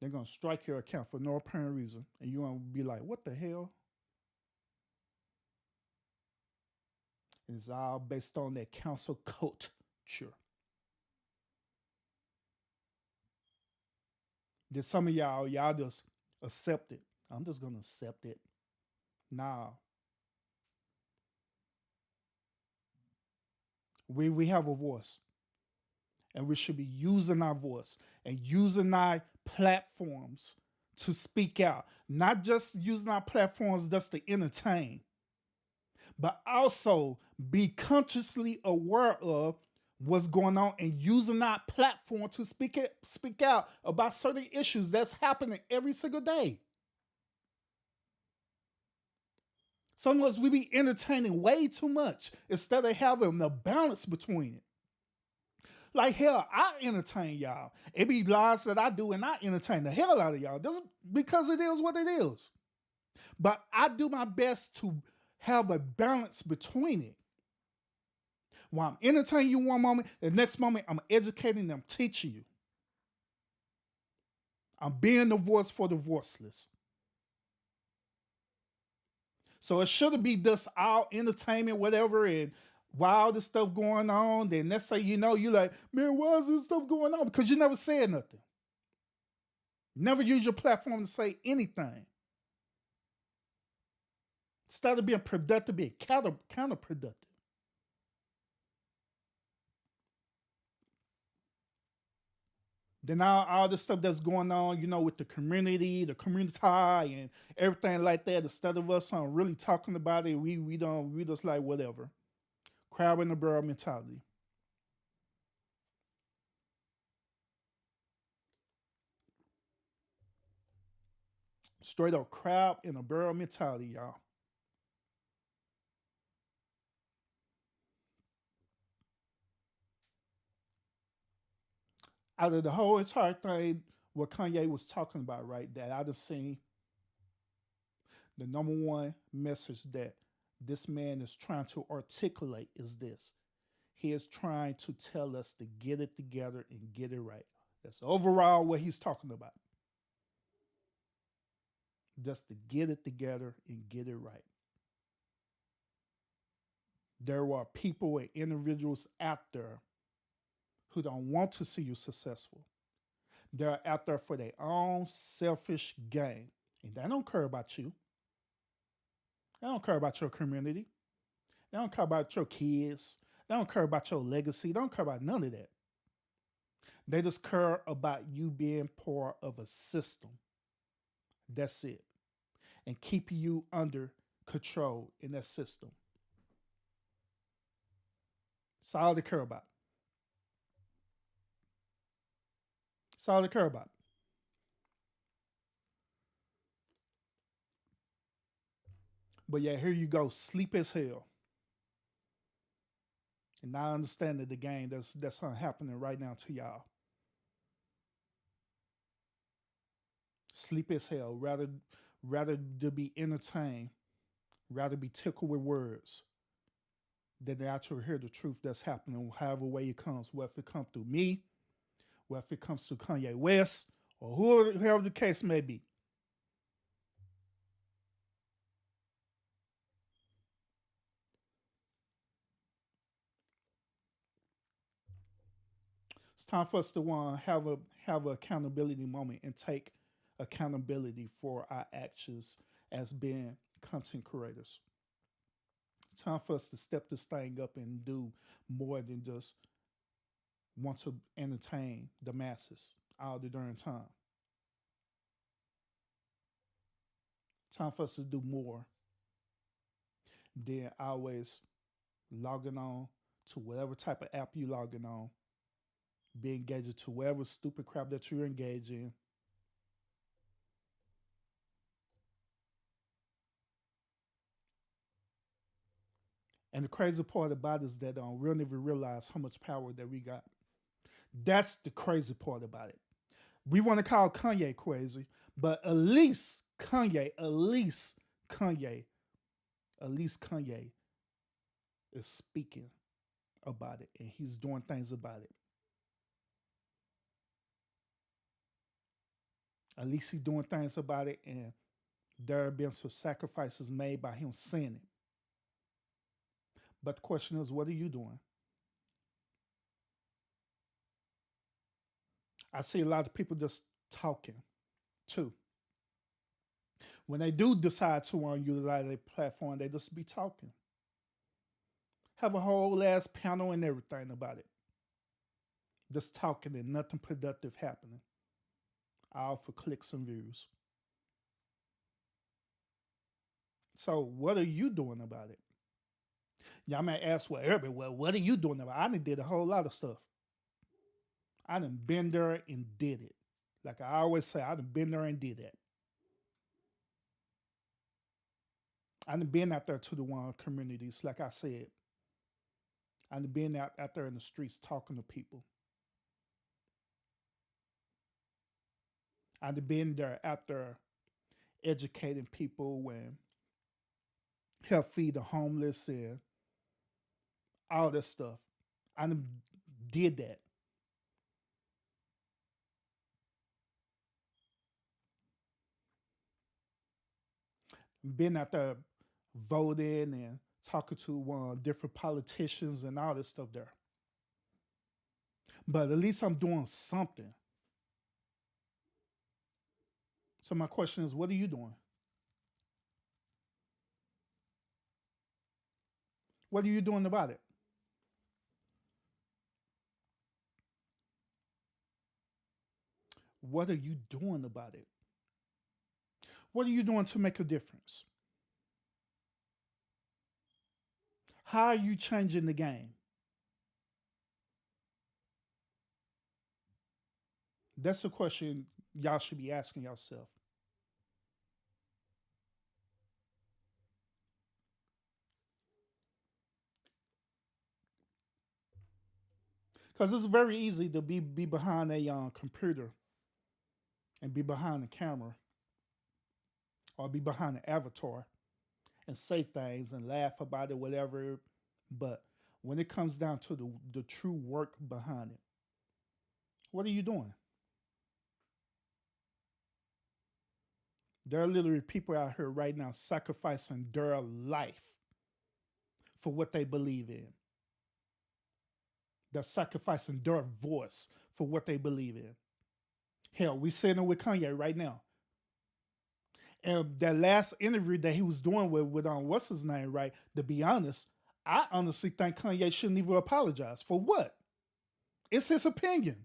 They're gonna strike your account for no apparent reason, and you're gonna be like, what the hell? And it's all based on that council culture. Then some of y'all just accept it. I'm just gonna accept it. Nah. We have a voice. And we should be using our voice and using our platforms to speak out. Not just using our platforms just to entertain, but also be consciously aware of what's going on and using our platform to speak out about certain issues that's happening every single day. Sometimes we be entertaining way too much instead of having the balance between it. Like hell, I entertain y'all. It be lies that I do and I entertain the hell out of y'all. Because it is what it is. But I do my best to have a balance between it. While I'm entertaining you one moment, the next moment I'm educating them, teaching you. I'm being the voice for the voiceless. So it shouldn't be just all entertainment, whatever, and while this stuff going on, then let's say you're like, man, why is this stuff going on? Because you never said nothing. Never use your platform to say anything. Instead of being productive, being counterproductive. Then all the stuff that's going on, with the community and everything like that, instead of us really talking about it, we just like whatever. Crab in the barrel mentality. Straight up crab in a barrel mentality, y'all. Out of the whole entire thing, what Kanye was talking about, right, that I just seen, the number one message that this man is trying to articulate is this. He is trying to tell us to get it together and get it right. That's overall what he's talking about. Just to get it together and get it right. There are people and individuals out there who don't want to see you successful. They're out there for their own selfish gain. And they don't care about you. They don't care about your community. They don't care about your kids. They don't care about your legacy. They don't care about none of that. They just care about you being part of a system. That's it. And keeping you under control in that system. That's all they care about. That's all they care about. But yeah, here you go, sleep as hell. And now I understand that the game that's happening right now to y'all. Sleep as hell, rather to be entertained, rather be tickled with words, then they actually hear the truth that's happening, however way it comes, whether it comes through me, whether it comes to Kanye West, or whoever the case may be. It's time for us to have a accountability moment and take accountability for our actions as being content creators. It's time for us to step this thing up and do more than just want to entertain the masses all the darn time. Time for us to do more than always logging on to whatever type of app you logging on, be engaged to whatever stupid crap that you're engaged in. And the crazy part about it is that we don't even realize how much power that we got. That's the crazy part about it. We want to call Kanye crazy, but at least Kanye is speaking about it and he's doing things about it. At least he's doing things about it, and there have been some sacrifices made by him saying it. But the question is, what are you doing? I see a lot of people just talking too. When they do decide to utilize a platform, they just be talking. Have a whole ass panel and everything about it. Just talking and nothing productive happening. All for clicks and views. So what are you doing about it? Y'all may ask, well, what are you doing about it? I done did a whole lot of stuff. I done been there and did it. Like I always say, I done been there and did that. I done been out there to the one communities, like I said. I done been out there in the streets talking to people. I done been there out there educating people and help feed the homeless and all this stuff. I done did that. Been out there voting and talking to different politicians and all this stuff there. But at least I'm doing something. So my question is, what are you doing? What are you doing about it? What are you doing about it? What are you doing to make a difference? How are you changing the game? That's the question y'all should be asking yourself. Because it's very easy to be behind a computer and be behind a camera or be behind an avatar and say things and laugh about it, whatever. But when it comes down to the true work behind it, what are you doing? There are literally people out here right now sacrificing their life for what they believe in. They're sacrificing their voice for what they believe in. Hell, we sitting with Kanye right now. And that last interview that he was doing with what's his name, right? To be honest, I honestly think Kanye shouldn't even apologize. For what? It's his opinion.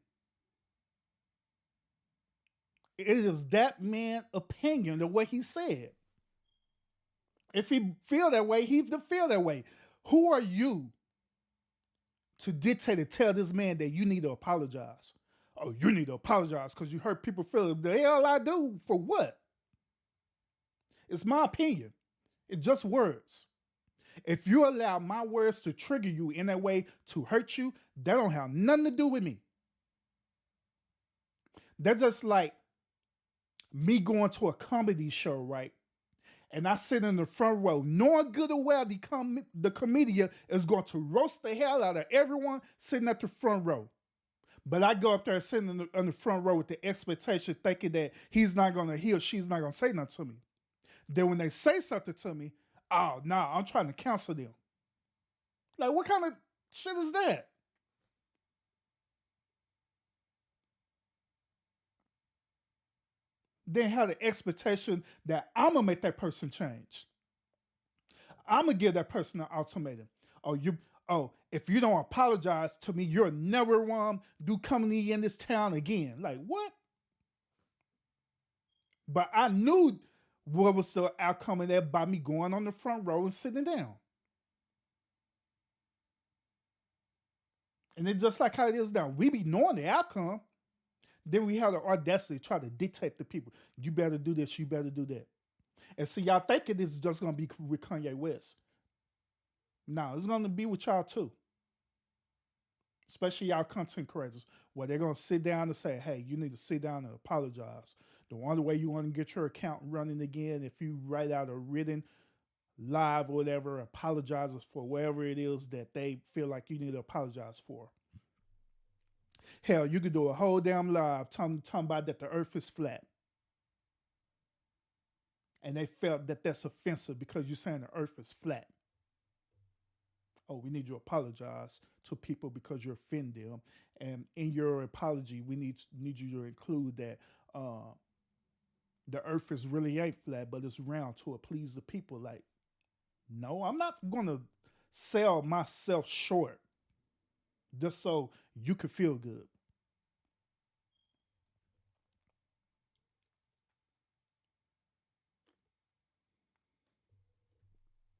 It is that man's opinion, the way he said. If he feel that way, he feel that way. Who are you to dictate and tell this man that you need to apologize? Oh, you need to apologize because you hurt people feeling. The hell I do? For what? It's my opinion. It's just words. If you allow my words to trigger you in that way to hurt you, that don't have nothing to do with me. That's just like me going to a comedy show, right? and I sit in the front row, knowing good and well the comedian is going to roast the hell out of everyone sitting at the front row. But I go up there sitting in the front row with the expectation, thinking that he or she's not going to say nothing to me. Then when they say something to me, oh, nah, I'm trying to counsel them. Like, what kind of shit is that? Then have the expectation that I'm going to make that person change. I'm going to give that person an ultimatum. If you don't apologize to me, you'll never do comedy in this town again. Like, what? But I knew what was the outcome of that by me going on the front row and sitting down. And it's just like how it is now. We be knowing the outcome. Then we have the audacity to try to dictate to people. You better do this, you better do that. And see, y'all thinking this is just going to be with Kanye West. No, it's going to be with y'all too. Especially y'all content creators, where they're going to sit down and say, hey, you need to sit down and apologize. The only way you want to get your account running again, if you write out a written live or whatever, apologizes for whatever it is that they feel like you need to apologize for. Hell, you could do a whole damn live talking about that the earth is flat. And they felt that that's offensive because you're saying the earth is flat. Oh, we need you to apologize to people because you offend them. And in your apology, we need you to include that the earth is really ain't flat, but it's round to please the people. Like, no, I'm not going to sell myself short just so you can feel good.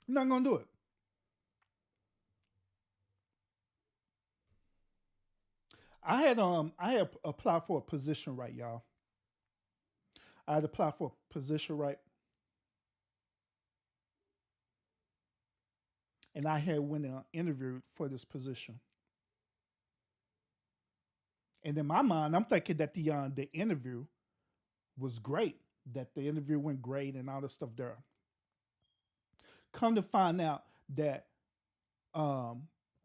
I'm not going to do it. I had applied for a position, right, y'all. I had applied for a position, right, and I had went and interviewed for this position. And in my mind, I'm thinking that the interview was great, that the interview went great and all this stuff there. Come to find out that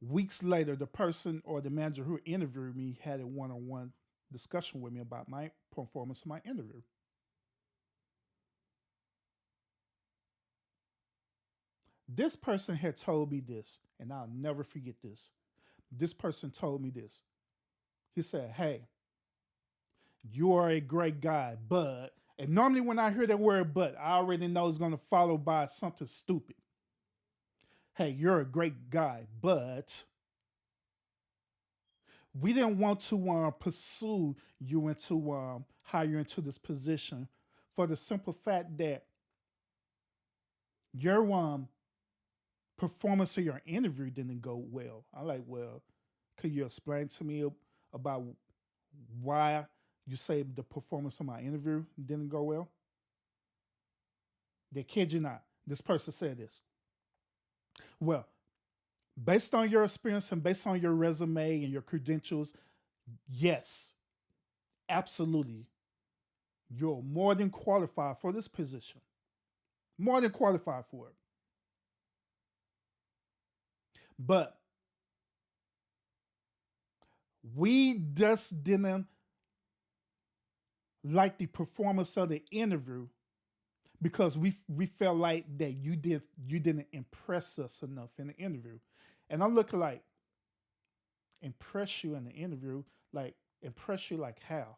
weeks later, the person or the manager who interviewed me had a one-on-one discussion with me about my performance in my interview. This person had told me this, and I'll never forget this. This person told me this. He said, hey, you are a great guy, but, and normally when I hear that word but, I already know it's going to follow by something stupid. Hey, you're a great guy, but we didn't want to pursue you into hire into this position for the simple fact that your performance of your interview didn't go well. I'm like, well, could you explain to me about why you say the performance of my interview didn't go well? They kid you not. This person said this. Well, based on your experience and based on your resume and your credentials, yes, absolutely. You're more than qualified for this position. More than qualified for it. But we just didn't like the performance of the interview because we felt like that you didn't impress us enough in the interview. And I'm looking like, impress you in the interview? Like, impress you like how?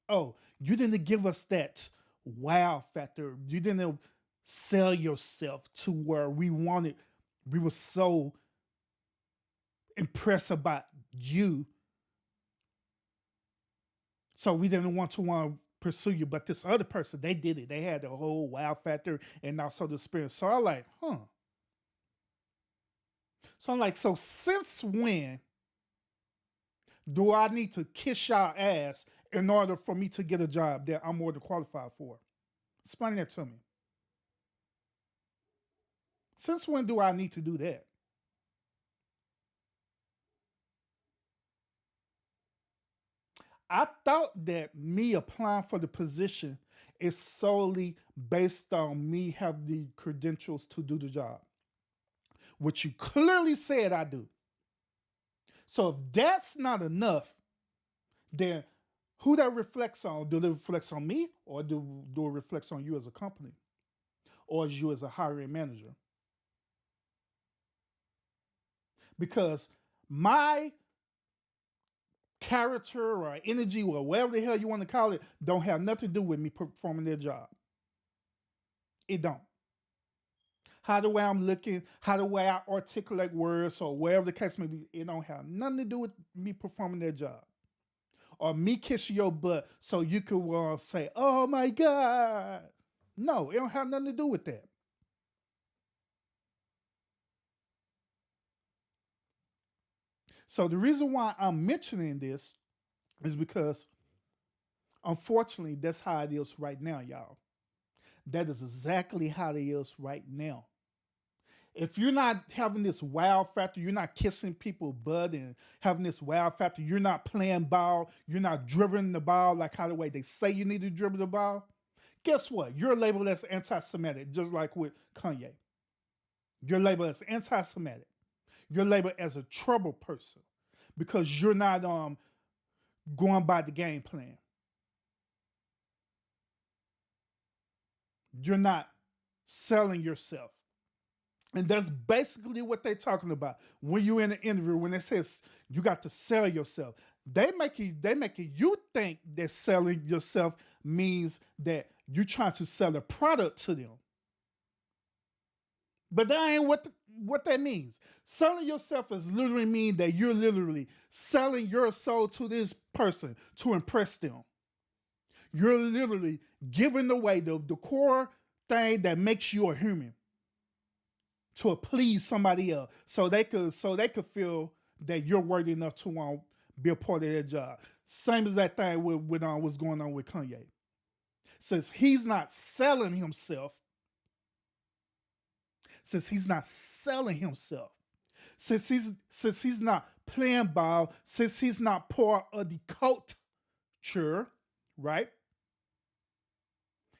Oh, you didn't give us that wow factor. You didn't sell yourself to where we were so impressed about you. So we didn't want to pursue you. But this other person, they did it. They had the whole wow factor and also the spirit. So I'm like, So I'm like, so since when do I need to kiss y'all ass in order for me to get a job that I'm more than qualified for? Explain that to me. Since when do I need to do that? I thought that me applying for the position is solely based on me having the credentials to do the job, which you clearly said I do. So if that's not enough, then who that reflects on? Do it reflects on me, or do it reflects on you as a company, or as you as a hiring manager? Because my character or energy or whatever the hell you want to call it don't have nothing to do with me performing their job. It don't. How the way I'm looking, how the way I articulate words, or whatever the case may be, it don't have nothing to do with me performing their job. Or me kissing your butt so you could say, oh my God. No, it don't have nothing to do with that. So the reason why I'm mentioning this is because, unfortunately, that's how it is right now, y'all. That is exactly how it is right now. If you're not having this wow factor, you're not kissing people's butt and having this wow factor, you're not playing ball, you're not dribbling the ball like how the way they say you need to dribble the ball, guess what? You're labeled as anti-Semitic, just like with Kanye. You're labeled as anti-Semitic. You're labeled as a trouble person because you're not going by the game plan. You're not selling yourself. And that's basically what they're talking about. When you're in an interview, when it says you got to sell yourself, they make you think that selling yourself means that you're trying to sell a product to them. But that ain't what that means. Selling yourself is literally mean that you're literally selling your soul to this person to impress them. You're literally giving away the core thing that makes you a human to please somebody else, so they could feel that you're worthy enough to be a part of their job. Same as that thing with what's going on with Kanye. Since he's not selling himself, since he's not playing ball, since he's not part of the culture, right?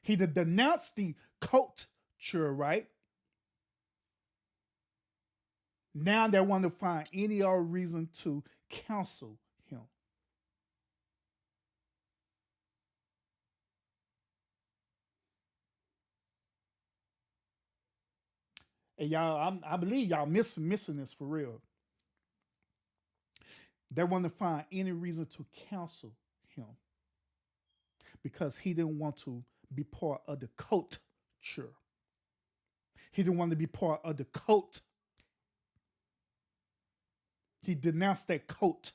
He denounced the culture, right? Now they want to find any other reason to counsel him. And y'all, I believe y'all missing this for real. They want to find any reason to counsel him because he didn't want to be part of the culture. He didn't want to be part of the cult. He denounced that cult.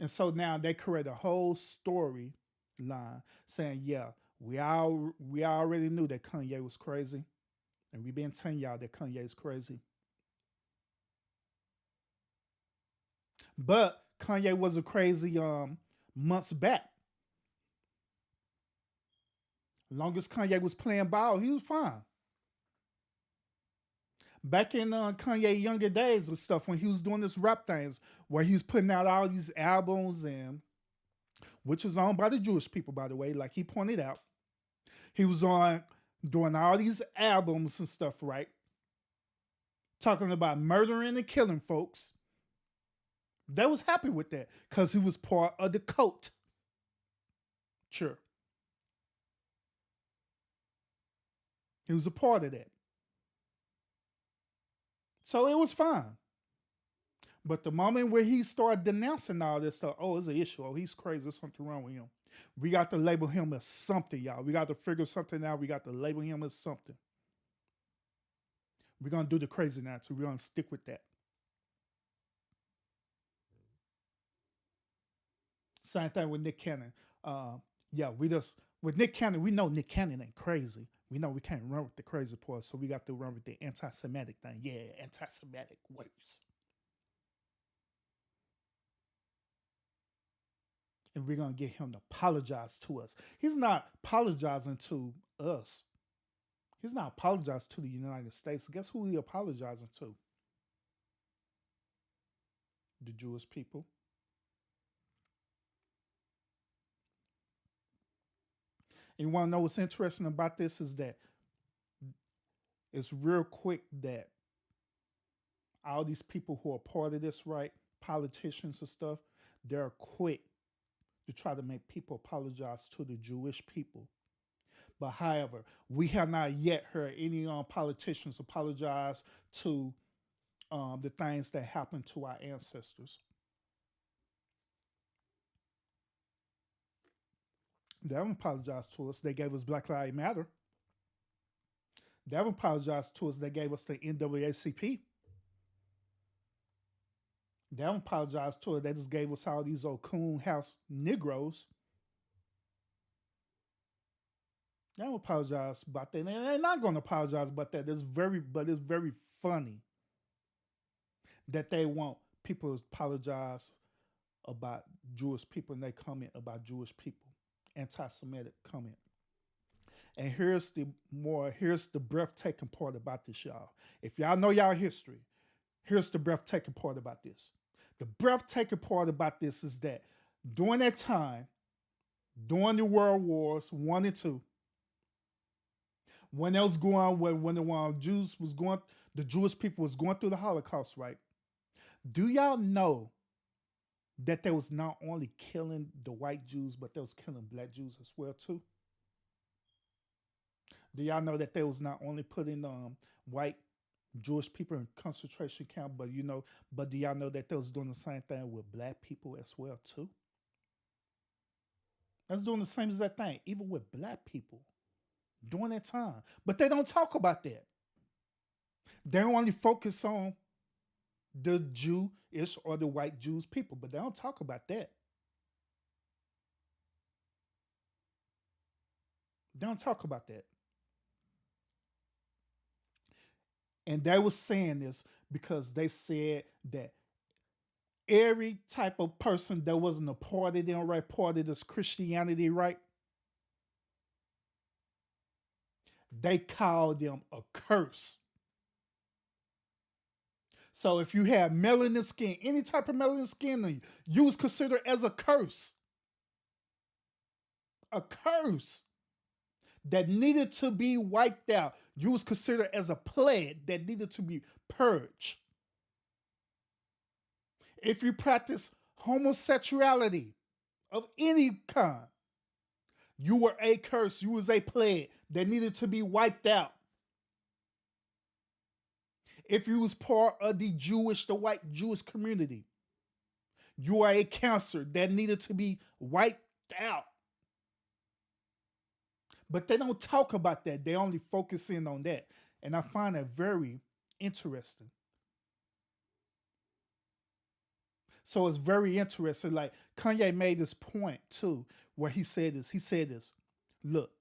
And so now they create a whole storyline saying, yeah, we already knew that Kanye was crazy. And we've been telling y'all that Kanye is crazy. But Kanye wasn't crazy months back. As long as Kanye was playing ball, he was fine. Back in Kanye younger days and stuff, when he was doing this rap things, where he was putting out all these albums, and which is owned by the Jewish people, by the way, like he pointed out. He was on doing all these albums and stuff, right? Talking about murdering and killing folks. They was happy with that because he was part of the cult. Sure. He was a part of that. So it was fine. But the moment where he started denouncing all this stuff, oh, it's an issue. Oh, he's crazy. There's something wrong with him. We got to label him as something, y'all. We got to figure something out. We got to label him as something. We're going to do the crazy now, so we're going to stick with that. Same thing with Nick Cannon. With Nick Cannon, we know Nick Cannon ain't crazy. We know we can't run with the crazy part, so we got to run with the anti-Semitic thing. Yeah, anti-Semitic words. And we're going to get him to apologize to us. He's not apologizing to us. He's not apologizing to the United States. Guess who he apologizing to? the Jewish people. And you want to know what's interesting about this is that it's real quick that all these people who are part of this, right, politicians and stuff, they're quick to try to make people apologize to the Jewish people. But however, we have not yet heard any politicians apologize to the things that happened to our ancestors. They haven't apologized to us. They gave us Black Lives Matter. They haven't apologized to us. They gave us the NAACP. They haven't apologized to us. They just gave us all these old coon house Negroes. They don't apologize about that. And they're not going to apologize about that. It's very funny that they want people to apologize about Jewish people and they comment about Jewish people. Anti-Semitic comment. And here's the breathtaking part about this, y'all. If y'all know y'all history, here's the breathtaking part about this. The breathtaking part about this is that during that time, during the World Wars I and II, when that was going on, when the Jewish people was going through the Holocaust, right? Do y'all know that they was not only killing the white Jews, but they was killing black Jews as well too? Do y'all know that they was not only putting white Jewish people in concentration camp, but do y'all know that they was doing the same thing with black people as well too? That's doing the same exact thing, even with black people during that time. But they don't talk about that. They only focus on the Jewish or the white Jews people, but they don't talk about that. They don't talk about that. And they were saying this because they said that every type of person that wasn't a part of them, right, part of this Christianity, right, they called them a curse. So if you had melanin skin, any type of melanin skin, you was considered as a curse. A curse that needed to be wiped out. You was considered as a plague that needed to be purged. If you practice homosexuality of any kind, you were a curse. You was a plague that needed to be wiped out. If you was part of the white Jewish community, you are a cancer that needed to be wiped out. But they don't talk about that. They only focus in on that. And I find that very interesting. So it's very interesting. Like Kanye made this point too, where he said this, look,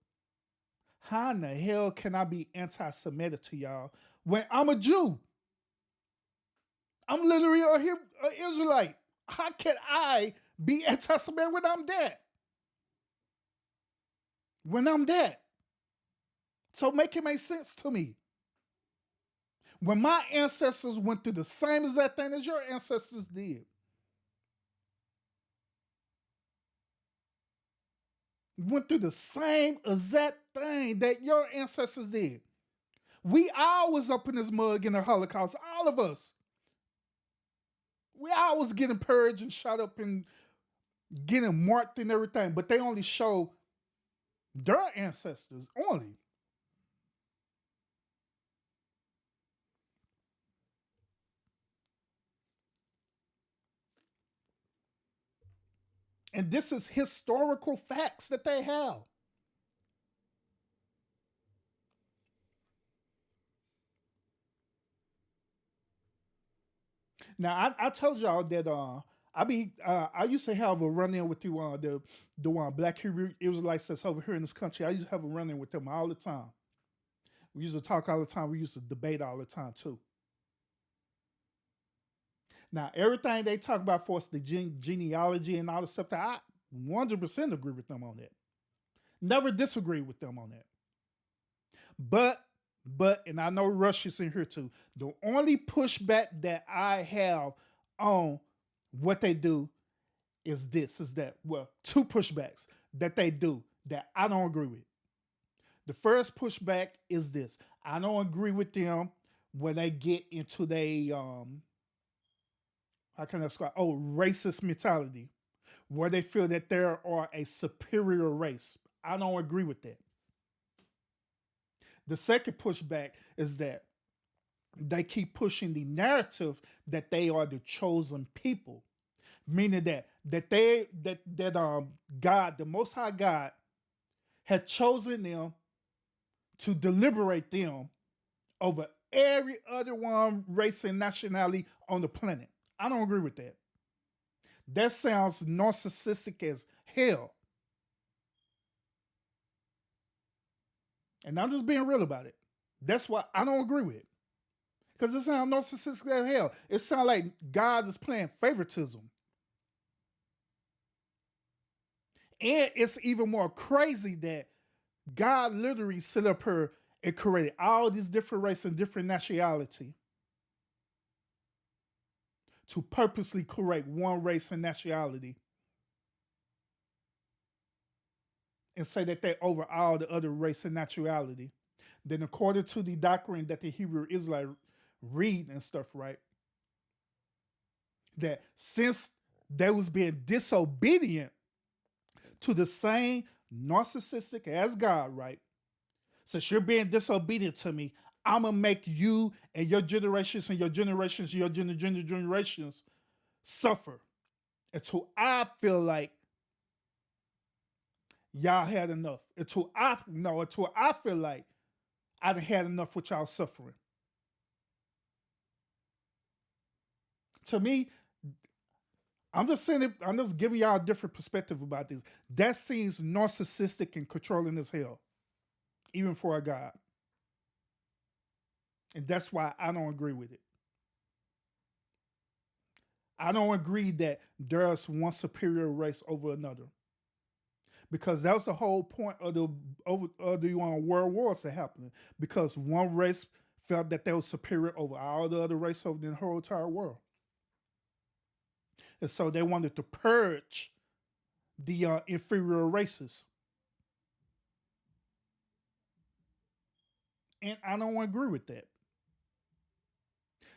how in the hell can I be anti-Semitic to y'all when I'm a Jew? I'm literally an Israelite. How can I be anti-Semitic when I'm that? When I'm that. So make it make sense to me. When my ancestors went through the same exact thing as your ancestors did. Went through the same exact thing that your ancestors did. We all was up in this mug in the Holocaust, all of us. We all was getting purged and shot up and getting marked and everything, but they only show their ancestors only. And this is historical facts that they have. Now I told y'all that I used to have a run-in with the Black Hebrew Israelites that's over here in this country. I used to have a run-in with them all the time. We used to talk all the time. We used to debate all the time too. Now everything they talk about for us, the genealogy and all the stuff, that I 100% agree with them on that. Never disagree with them on that. But, and I know Rush is in here too, the only pushback that I have on what they do is this, is that, well, two pushbacks that they do that I don't agree with. The first pushback is this. I don't agree with them when they get into how can I describe, racist mentality, where they feel that they are a superior race. I don't agree with that. The second pushback is that they keep pushing the narrative that they are the chosen people, meaning that God, the Most High God, had chosen them to deliberate them over every other one race and nationality on the planet. I don't agree with that. That sounds narcissistic as hell. And I'm just being real about it. That's what I don't agree with. Because it sounds narcissistic as hell. It sounds like God is playing favoritism. And it's even more crazy that God literally set up here and created all these different races and different nationality to purposely create one race and nationality and say that they over all the other race and nationality. Then according to the doctrine that the Hebrew Israelite read and stuff, right, that since they was being disobedient to the same narcissistic as God, right, since you're being disobedient to me, I'm going to make you and your generations and your generations, your generations suffer until I feel like y'all had enough. Until I feel like I done had enough with y'all suffering. To me, I'm just giving y'all a different perspective about this. That seems narcissistic and controlling as hell, even for a God. And that's why I don't agree with it. I don't agree that there's one superior race over another. Because that was the whole point of the world wars that happened. Because one race felt that they were superior over all the other races over the whole entire world. And so they wanted to purge the inferior races. And I don't agree with that.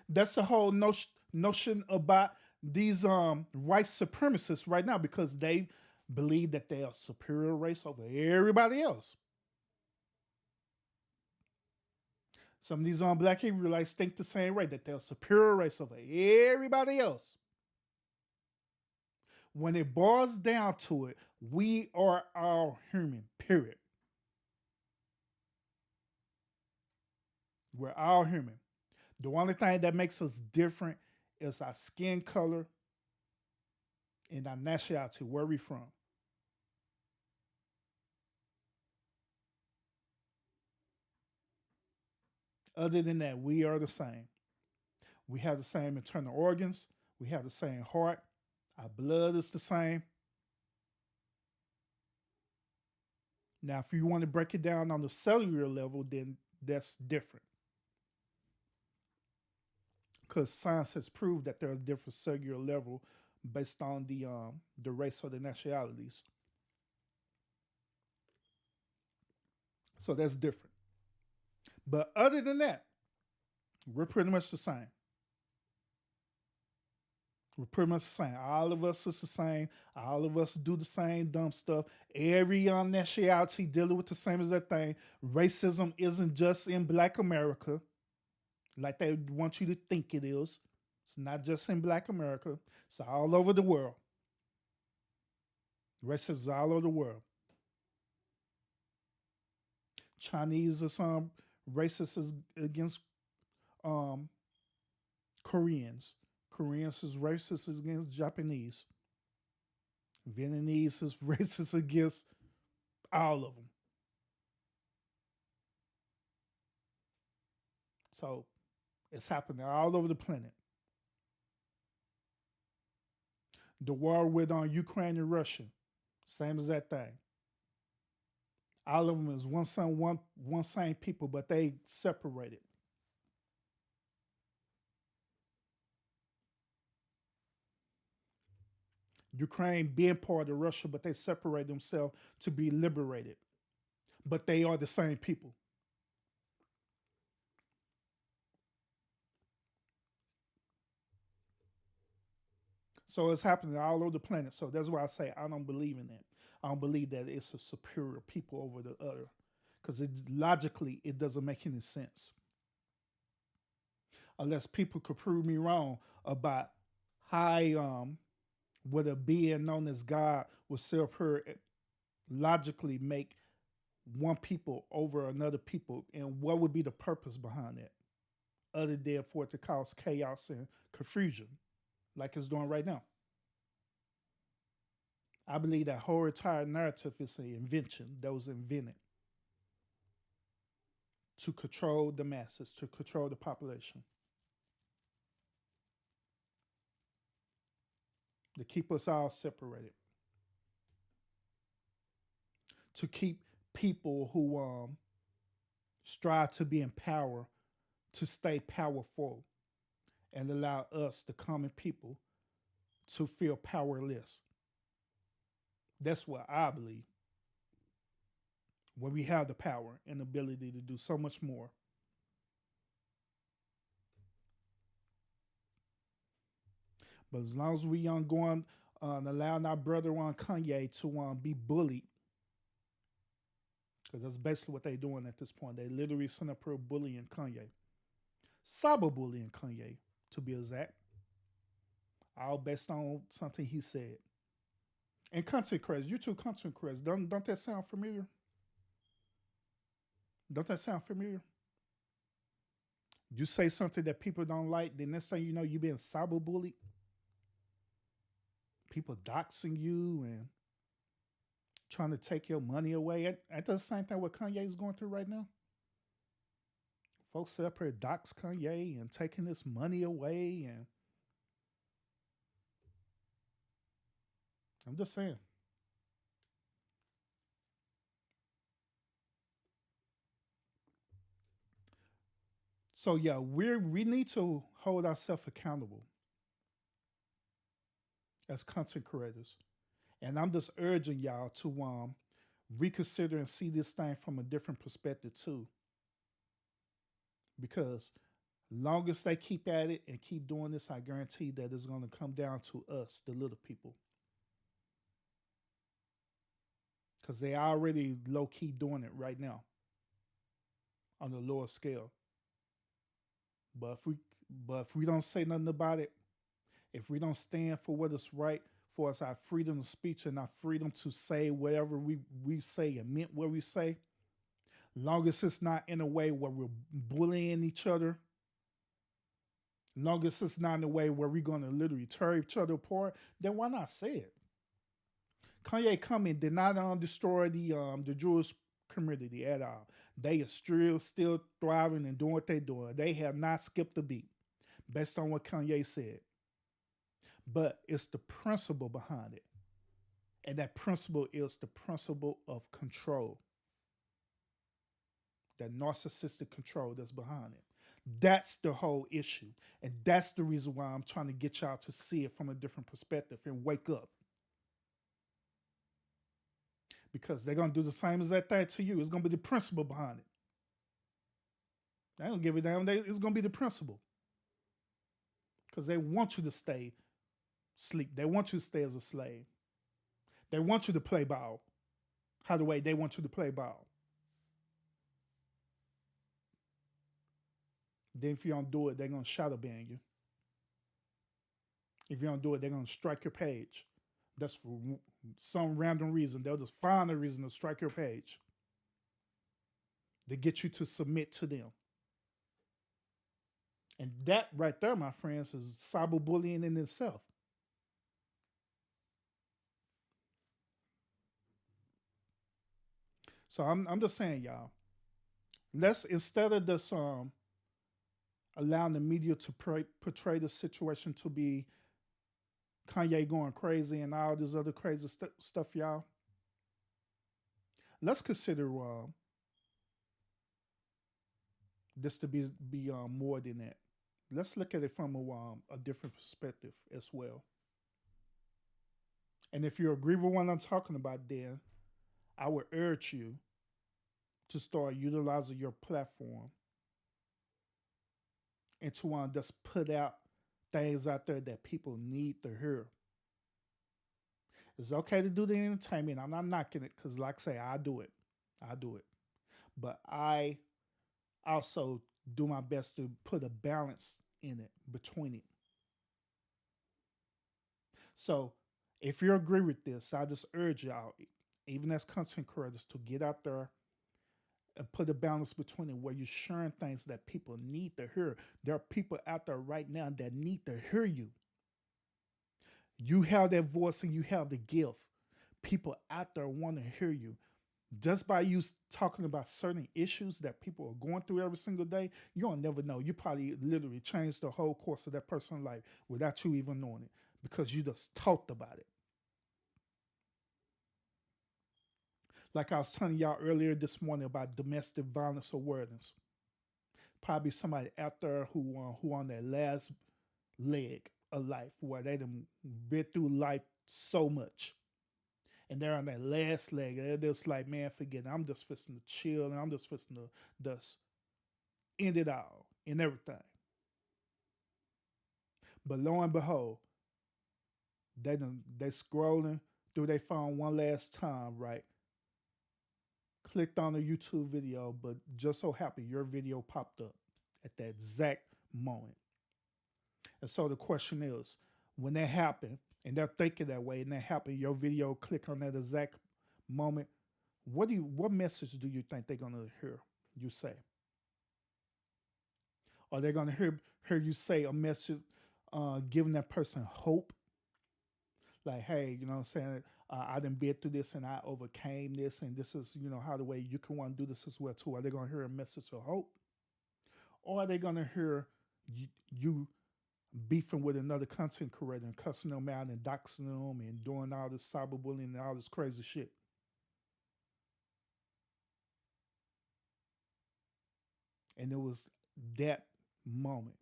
That's the whole notion about these white supremacists right now, because they believe that they are a superior race over everybody else. Some of these black Hebrewites think the same way, that they're a superior race over everybody else. When it boils down to it, we are all human, period. We're all human. The only thing that makes us different is our skin color and our nationality, where we from. Other than that, we are the same. We have the same internal organs. We have the same heart. Our blood is the same. Now, if you want to break it down on the cellular level, then that's different. Because science has proved that there are different cellular level based on the race or the nationalities. So that's different. But other than that, we're pretty much the same. We're pretty much the same. All of us is the same. All of us do the same dumb stuff. Every nationality dealing with the same exact thing. Racism isn't just in Black America, like they want you to think it is. It's not just in Black America. It's all over the world. Racism is all over the world. Chinese is racist against Koreans. Koreans is racist against Japanese. Vietnamese is racist against all of them. So it's happening all over the planet. The war with Ukraine and Russia, same as that thing. All of them is one same people, but they separated. Ukraine being part of Russia, but they separate themselves to be liberated. But they are the same people. So it's happening all over the planet. So that's why I say I don't believe in that. I don't believe that it's a superior people over the other. Because logically, it doesn't make any sense. Unless people could prove me wrong about how what a being known as God would logically make one people over another people, and what would be the purpose behind that, other than for it to cause chaos and confusion, like it's doing right now. I believe that whole entire narrative is an invention that was invented to control the masses, to control the population, to keep us all separated, to keep people who strive to be in power to stay powerful, and allow us, the common people, to feel powerless. That's what I believe. When we have the power and ability to do so much more. But as long as we going allowing our brother Kanye to be bullied, because that's basically what they're doing at this point. They literally sent up here bullying Kanye. Cyberbullying Kanye, to be exact. All based on something he said. And content creators, you two content creators, don't that sound familiar? Don't that sound familiar? You say something that people don't like, the next thing you know, you're being cyberbullied. People doxing you and trying to take your money away. Ain't the same thing what Kanye is going through right now? Folks up here dox Kanye and taking his money away, and I'm just saying. So yeah, we need to hold ourselves accountable as content creators. And I'm just urging y'all to reconsider and see this thing from a different perspective too. Because long as they keep at it and keep doing this, I guarantee that it's going to come down to us, the little people. Because they already low-key doing it right now on a lower scale. But if we don't say nothing about it, if we don't stand for what is right for us, our freedom of speech and our freedom to say whatever we say and meant what we say, long as it's not in a way where we're bullying each other, long as it's not in a way where we're going to literally tear each other apart, then why not say it? Kanye coming did not destroy the Jewish community at all. They are still thriving and doing what they're doing. They have not skipped a beat based on what Kanye said. But it's the principle behind it. And that principle is the principle of control. That narcissistic control that's behind it. That's the whole issue. And that's the reason why I'm trying to get y'all to see it from a different perspective and wake up. Because they're going to do the same as that thing to you. It's going to be the principle behind it. They don't give a damn. It's going to be the principle. Because they want you to stay asleep. They want you to stay as a slave. They want you to play ball. How the way they want you to play ball. Then if you don't do it, they're going to shadow ban you. If you don't do it, they're going to strike your page. That's for some random reason. They'll just find a reason to strike your page. They get you to submit to them. And that right there, my friends, is cyberbullying in itself. So I'm just saying, y'all, let's, instead of this allowing the media to portray the situation to be Kanye going crazy and all this other crazy stuff, y'all, let's consider this to be more than that. Let's look at it from a different perspective as well. And if you agree with what I'm talking about, then I would urge you to start utilizing your platform and to just put out things out there that people need to hear. It's okay to do the entertainment. I'm not knocking it because, like I say, I do it. I do it. But I also do my best to put a balance in it, between it. So if you agree with this, I just urge y'all, even as content creators, to get out there and put a balance between it where you're sharing things that people need to hear. There are people out there right now that need to hear you. You have that voice and you have the gift. People out there want to hear you. Just by you talking about certain issues that people are going through every single day, you don't never know. You probably literally changed the whole course of that person's life without you even knowing it because you just talked about it. Like I was telling y'all earlier this morning about domestic violence awareness. Probably somebody out there who on their last leg of life, where they done been through life so much, and they're on their last leg. They're just like, man, forget it. I'm just fixing to chill, and I'm just fixing to just end it all and everything. But lo and behold, they scrolling through their phone one last time, right? Clicked on a YouTube video, but just so happened your video popped up at that exact moment. And so the question is, when that happened, and they're thinking that way, and that happened, your video click on that exact moment, what message do you think they're gonna hear you say? Are they gonna hear you say a message giving that person hope? Like, hey, you know what I'm saying? I done been through this and I overcame this, and this is, how the way you can want to do this as well too. Are they gonna hear a message of hope? Or are they gonna hear you beefing with another content creator and cussing them out and doxing them and doing all this cyberbullying and all this crazy shit? And it was that moment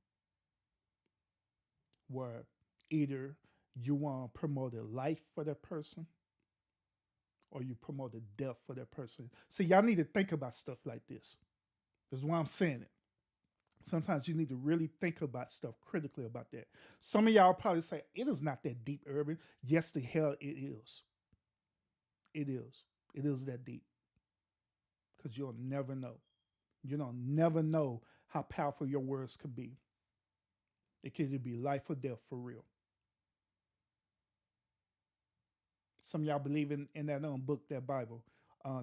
where either you want to promote a life for that person or you promote a death for that person. See, y'all need to think about stuff like this. That's why I'm saying it. Sometimes you need to really think about stuff critically about that. Some of y'all probably say, it is not that deep, Urban. Yes, the hell it is. It is. It is that deep. Because you'll never know. You don't never know how powerful your words could be. It could either be life or death for real. Some of y'all believe in that book, that Bible.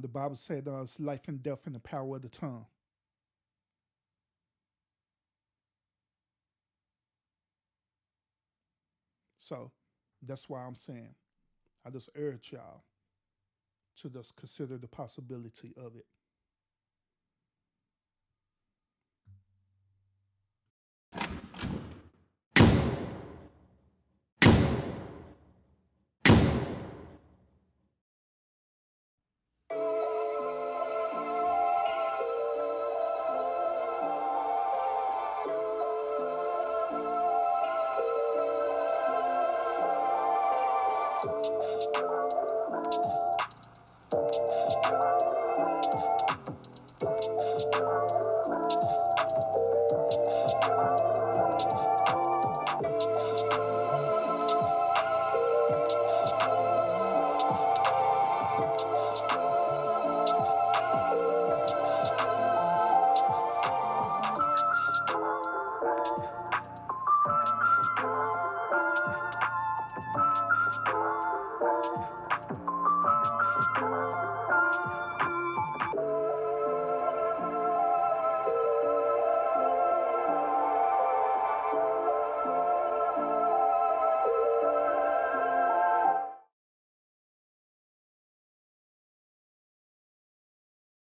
The Bible said it's life and death in the power of the tongue. So that's why I'm saying, I just urge y'all to just consider the possibility of it.